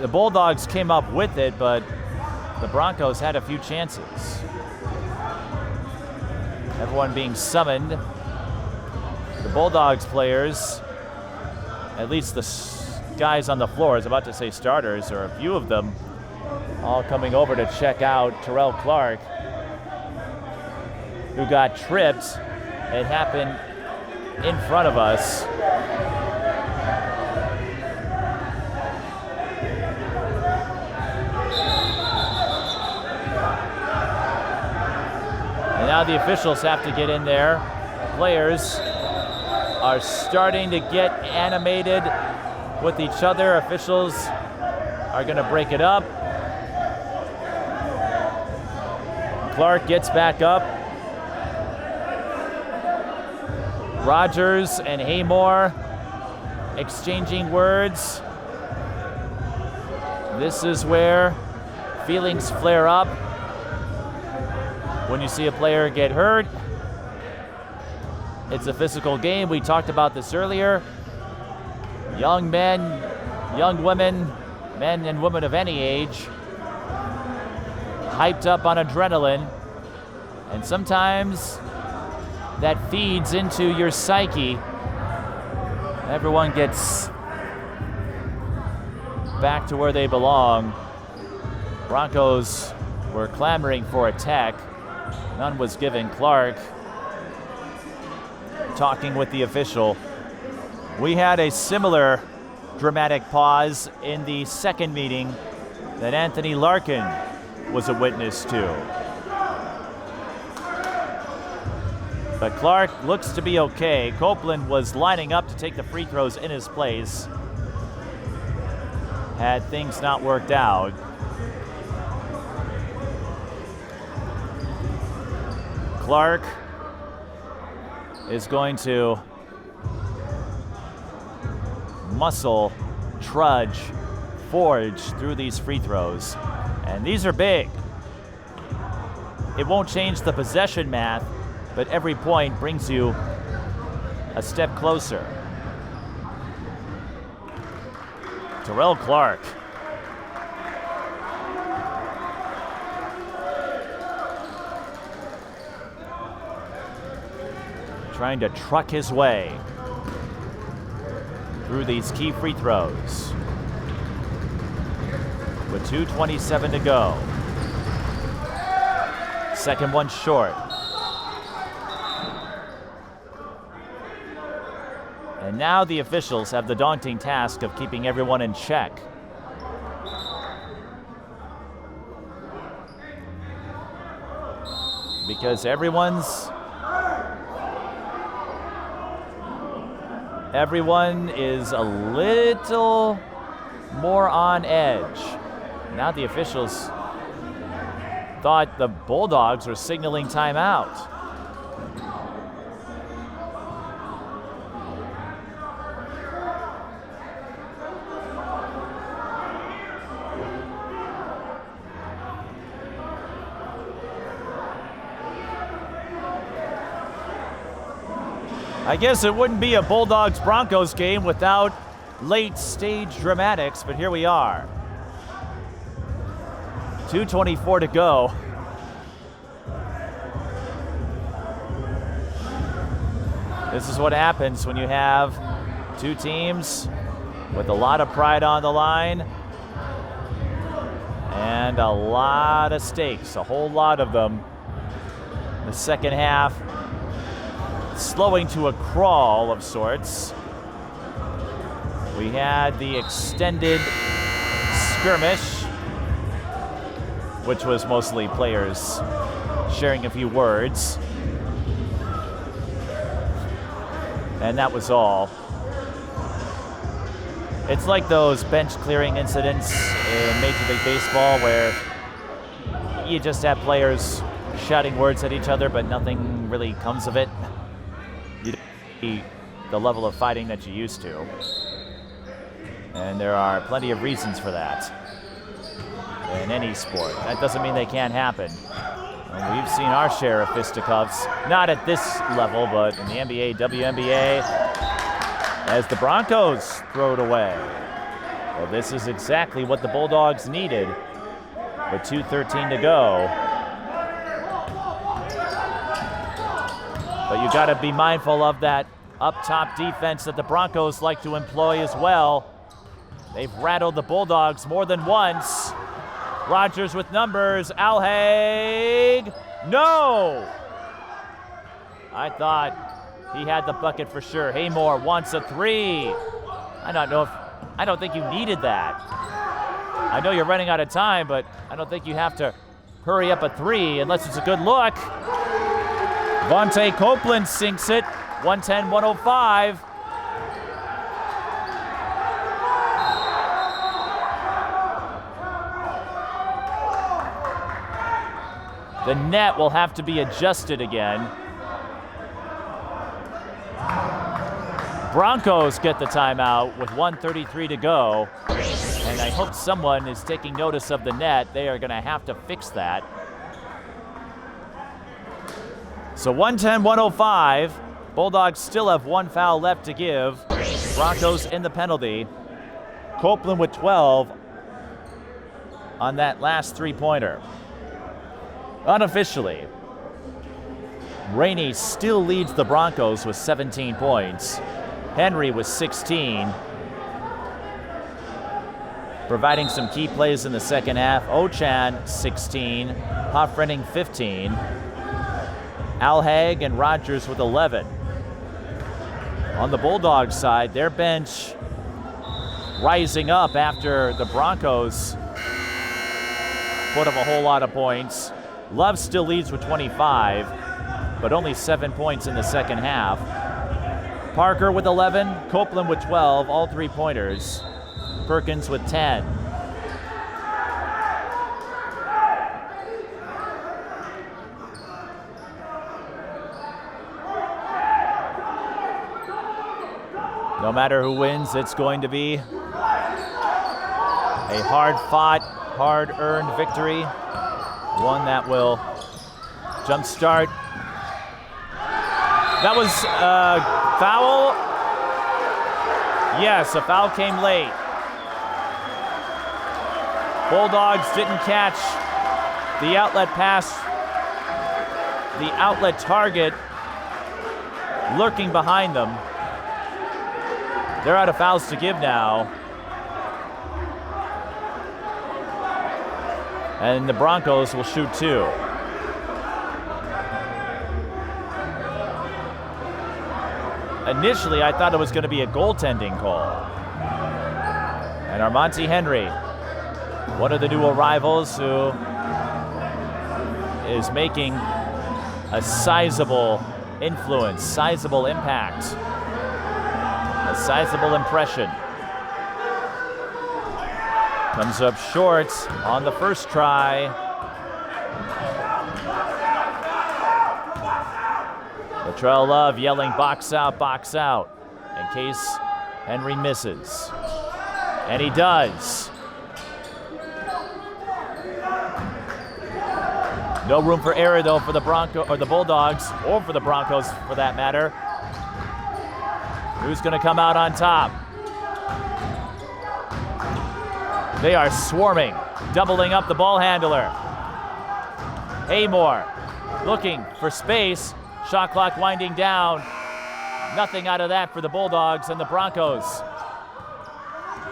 The Bulldogs came up with it, but the Broncos had a few chances. Everyone being summoned. The Bulldogs players, at least the guys on the floor, I was about to say starters, or a few of them, all coming over to check out Terrell Clark, who got tripped. It happened in front of us. And now the officials have to get in there. Players are starting to get animated with each other. Officials are going to break it up. Clark gets back up. Rogers and Haymore exchanging words. This is where feelings flare up when you see a player get hurt. It's a physical game. We talked about this earlier. Young men, young women, men and women of any age, hyped up on adrenaline. And sometimes that feeds into your psyche. Everyone gets back to where they belong. Broncos were clamoring for attack. None was given. Clark talking with the official. We had a similar dramatic pause in the second meeting that Anthony Larkin was a witness to. But Clark looks to be okay. Copeland was lining up to take the free throws in his place had things not worked out. Clark is going to muscle, trudge, forge through these free throws. And these are big. It won't change the possession math, but every point brings you a step closer. Terrell Clark. Trying to truck his way through these key free throws. With 2:27 to go. Second one short. And now the officials have the daunting task of keeping everyone in check. because everyone is a little more on edge. Now the officials thought the Bulldogs were signaling timeout. I guess it wouldn't be a Bulldogs-Broncos game without late-stage dramatics, but here we are. 2:24 to go. This is what happens when you have two teams with a lot of pride on the line and a lot of stakes, a whole lot of them. The second half slowing to a crawl of sorts. We had the extended skirmish, which was mostly players sharing a few words. And that was all. It's like those bench clearing incidents in Major League Baseball where you just have players shouting words at each other, but nothing really comes of it. You don't see the level of fighting that you used to. And there are plenty of reasons for that in any sport. That doesn't mean they can't happen. And we've seen our share of fisticuffs, not at this level, but in the NBA, WNBA, as the Broncos throw it away. Well, this is exactly what the Bulldogs needed with 2:13 to go. But you got to be mindful of that up-top defense that the Broncos like to employ as well. They've rattled the Bulldogs more than once. Rogers with numbers. Alhaig. No! I thought he had the bucket for sure. Haymore wants a three. I don't think you needed that. I know you're running out of time, but I don't think you have to hurry up a three unless it's a good look. Vontae Copeland sinks it. 110-105. The net will have to be adjusted again. Broncos get the timeout with 1:33 to go. And I hope someone is taking notice of the net. They are going to have to fix that. So 110-105. Bulldogs still have one foul left to give. Broncos in the penalty. Copeland with 12 on that last three-pointer. Unofficially, Rainey still leads the Broncos with 17 points. Henry with 16. Providing some key plays in the second half. Ochan, 16. Hoffrenning, 15. Alhaig and Rogers with 11. On the Bulldogs side, their bench rising up after the Broncos put up a whole lot of points. Love still leads with 25, but only 7 points in the second half. Parker with 11, Copeland with 12, all three-pointers. Perkins with 10. No matter who wins, it's going to be a hard-fought, hard-earned victory. One that will jumpstart. That was a foul. Yes, a foul came late. Bulldogs didn't catch the outlet pass. The outlet target lurking behind them. They're out of fouls to give now. And the Broncos will shoot two. Initially, I thought it was going to be a goaltending call. And Armonte Henry, one of the new arrivals who is making a sizable influence, sizable impact, a sizable impression. Comes up short on the first try. Latrell Love yelling box out, in case Henry misses. And he does. No room for error though for the Bulldogs, or for the Broncos for that matter. Who's gonna come out on top? They are swarming, doubling up the ball handler. Haymore looking for space. Shot clock winding down. Nothing out of that for the Bulldogs, and the Broncos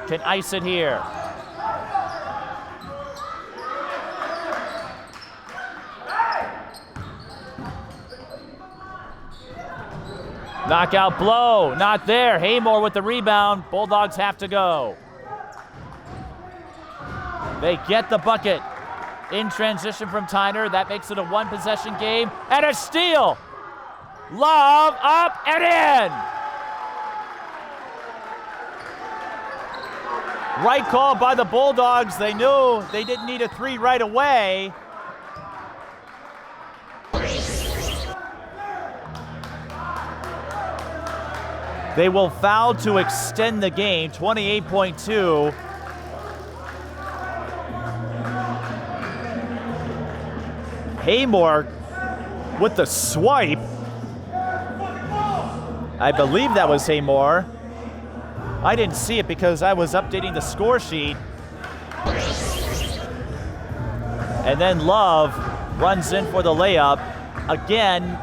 can ice it here. Knockout blow, not there. Haymore with the rebound. Bulldogs have to go. They get the bucket in transition from Tyner. That makes it a one-possession game, and a steal. Love up and in. Right call by the Bulldogs. They knew they didn't need a three right away. They will foul to extend the game, 28.2. Haymore with the swipe. I believe that was Haymore. I didn't see it because I was updating the score sheet. And then Love runs in for the layup. Again,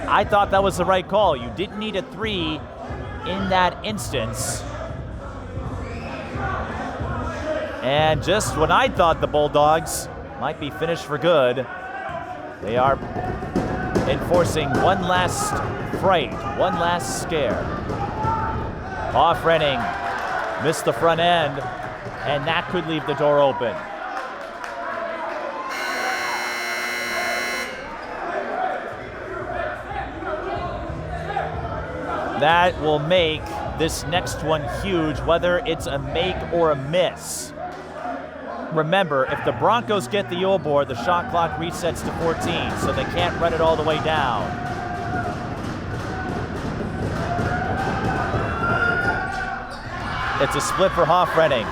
I thought that was the right call. You didn't need a three in that instance. And just when I thought the Bulldogs might be finished for good, they are enforcing one last fright, one last scare. Hoff-Renning missed the front end, and that could leave the door open. That will make this next one huge, whether it's a make or a miss. Remember, if the Broncos get the O board, the shot clock resets to 14, so they can't run it all the way down. It's a split for Hoff-Renning.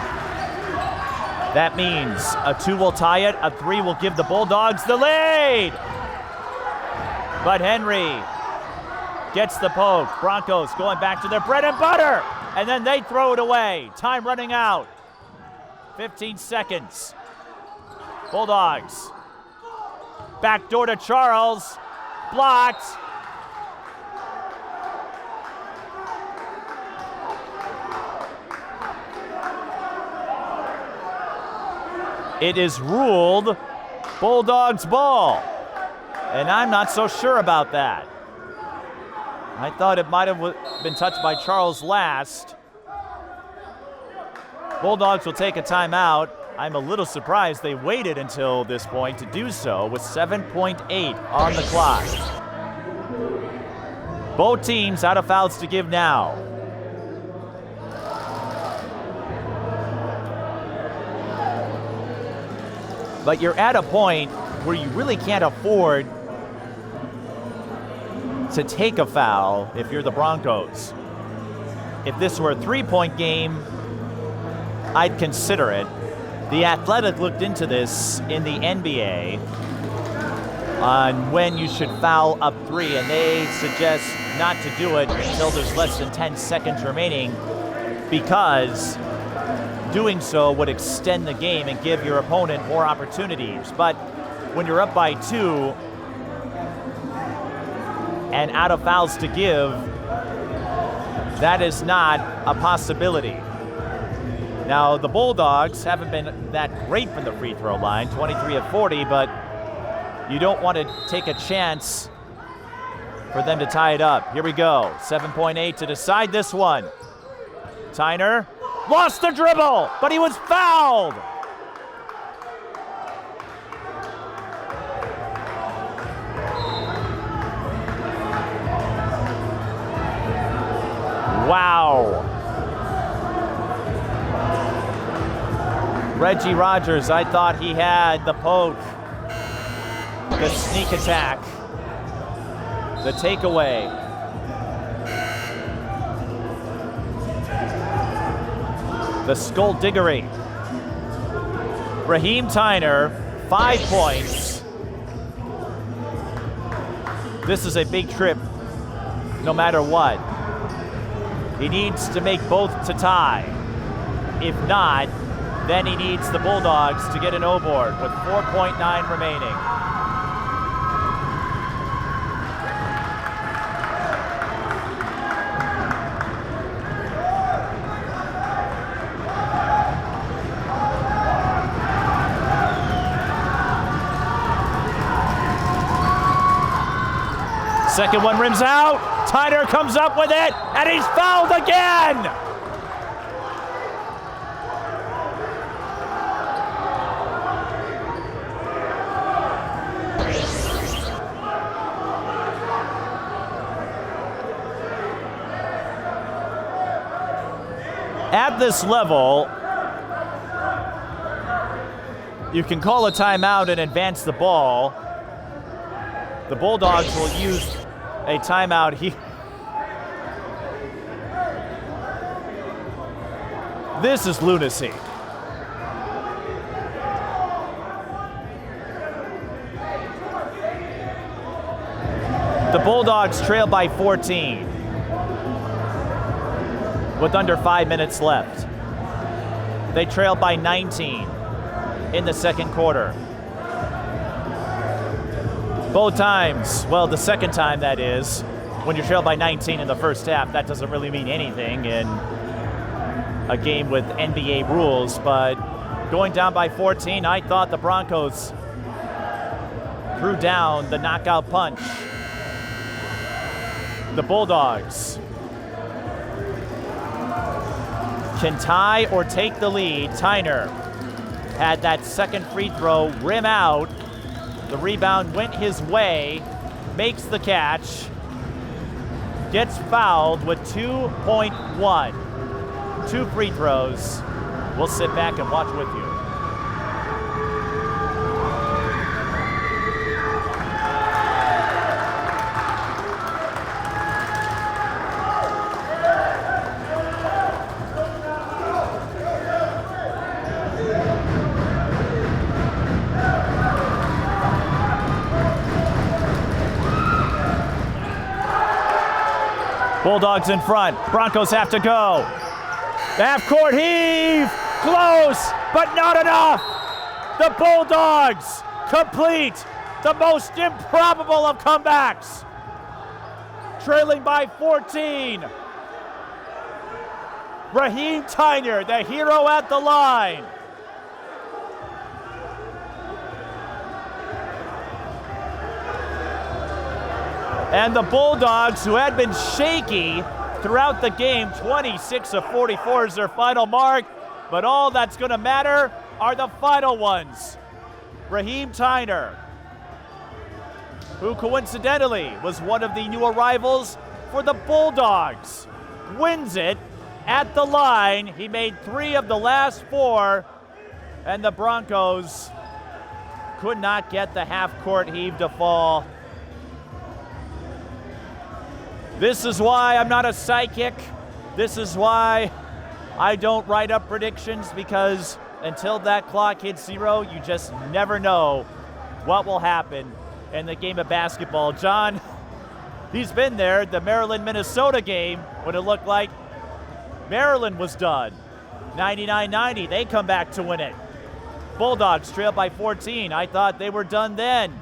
That means a 2 will tie it, a 3 will give the Bulldogs the lead. But Henry gets the poke. Broncos going back to their bread and butter, and then they throw it away. Time running out. 15 seconds. Bulldogs. Backdoor to Charles. Blocked. It is ruled Bulldogs ball. And I'm not so sure about that. I thought it might have been touched by Charles last. Bulldogs will take a timeout. I'm a little surprised they waited until this point to do so with 7.8 on the clock. Both teams out of fouls to give now. But you're at a point where you really can't afford to take a foul if you're the Broncos. If this were a three-point game, I'd consider it. The Athletic looked into this in the NBA on when you should foul up 3, and they suggest not to do it until there's less than 10 seconds remaining, because doing so would extend the game and give your opponent more opportunities. But when you're up by 2 and out of fouls to give, that is not a possibility. Now, the Bulldogs haven't been that great from the free throw line, 23 of 40, but you don't want to take a chance for them to tie it up. Here we go, 7.8 to decide this one. Tyner lost the dribble, but he was fouled. Wow. Reggie Rogers, I thought he had the poke, the sneak attack, the takeaway. The skullduggery. Raheem Tyner, 5 points. This is a big trip, no matter what. He needs to make both to tie. If not, then he needs the Bulldogs to get an O board with 4.9 remaining. Second one rims out. Tyner comes up with it, and he's fouled again. At this level, you can call a timeout and advance the ball. The Bulldogs will use a timeout here. This is lunacy. The Bulldogs trail by 14 with under 5 minutes left. They trail by 19 in the second quarter. Both times, well, the second time that is, when you trail by 19 in the first half, that doesn't really mean anything in a game with NBA rules, but going down by 14, I thought the Broncos threw down the knockout punch. The Bulldogs can tie or take the lead. Tyner had that second free throw rim out. The rebound went his way, makes the catch, gets fouled with 2.1. 2 free throws. We'll sit back and watch with you. Bulldogs in front. Broncos have to go. Half-court heave. Close, but not enough. The Bulldogs complete the most improbable of comebacks. Trailing by 14. Raheem Tyner, the hero at the line. And the Bulldogs, who had been shaky throughout the game, 26 of 44 is their final mark, but all that's going to matter are the final ones. Raheem Tyner, who coincidentally was one of the new arrivals for the Bulldogs, wins it at the line. He made 3 of the last 4, and the Broncos could not get the half-court heave to fall. This is why I'm not a psychic. This is why I don't write up predictions, because until that clock hits 0, you just never know what will happen in the game of basketball. John, he's been there, the Maryland-Minnesota game, when it looked like Maryland was done. 99-90, they come back to win it. Bulldogs trail by 14. I thought they were done then.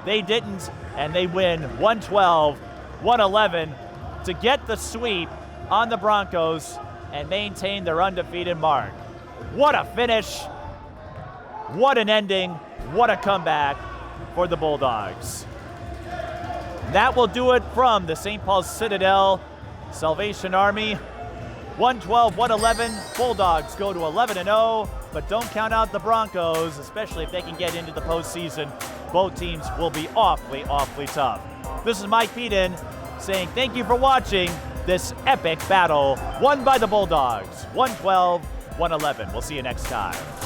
They didn't, and they win 112-111 to get the sweep on the Broncos and maintain their undefeated mark. What a finish. What an ending. What a comeback for the Bulldogs. That will do it from the St. Paul Citadel Salvation Army. 112-111. Bulldogs go to 11-0, but don't count out the Broncos, especially if they can get into the postseason. Both teams will be awfully, awfully tough. This is Mike Beaton saying thank you for watching this epic battle won by the Bulldogs, 112-111. We'll see you next time.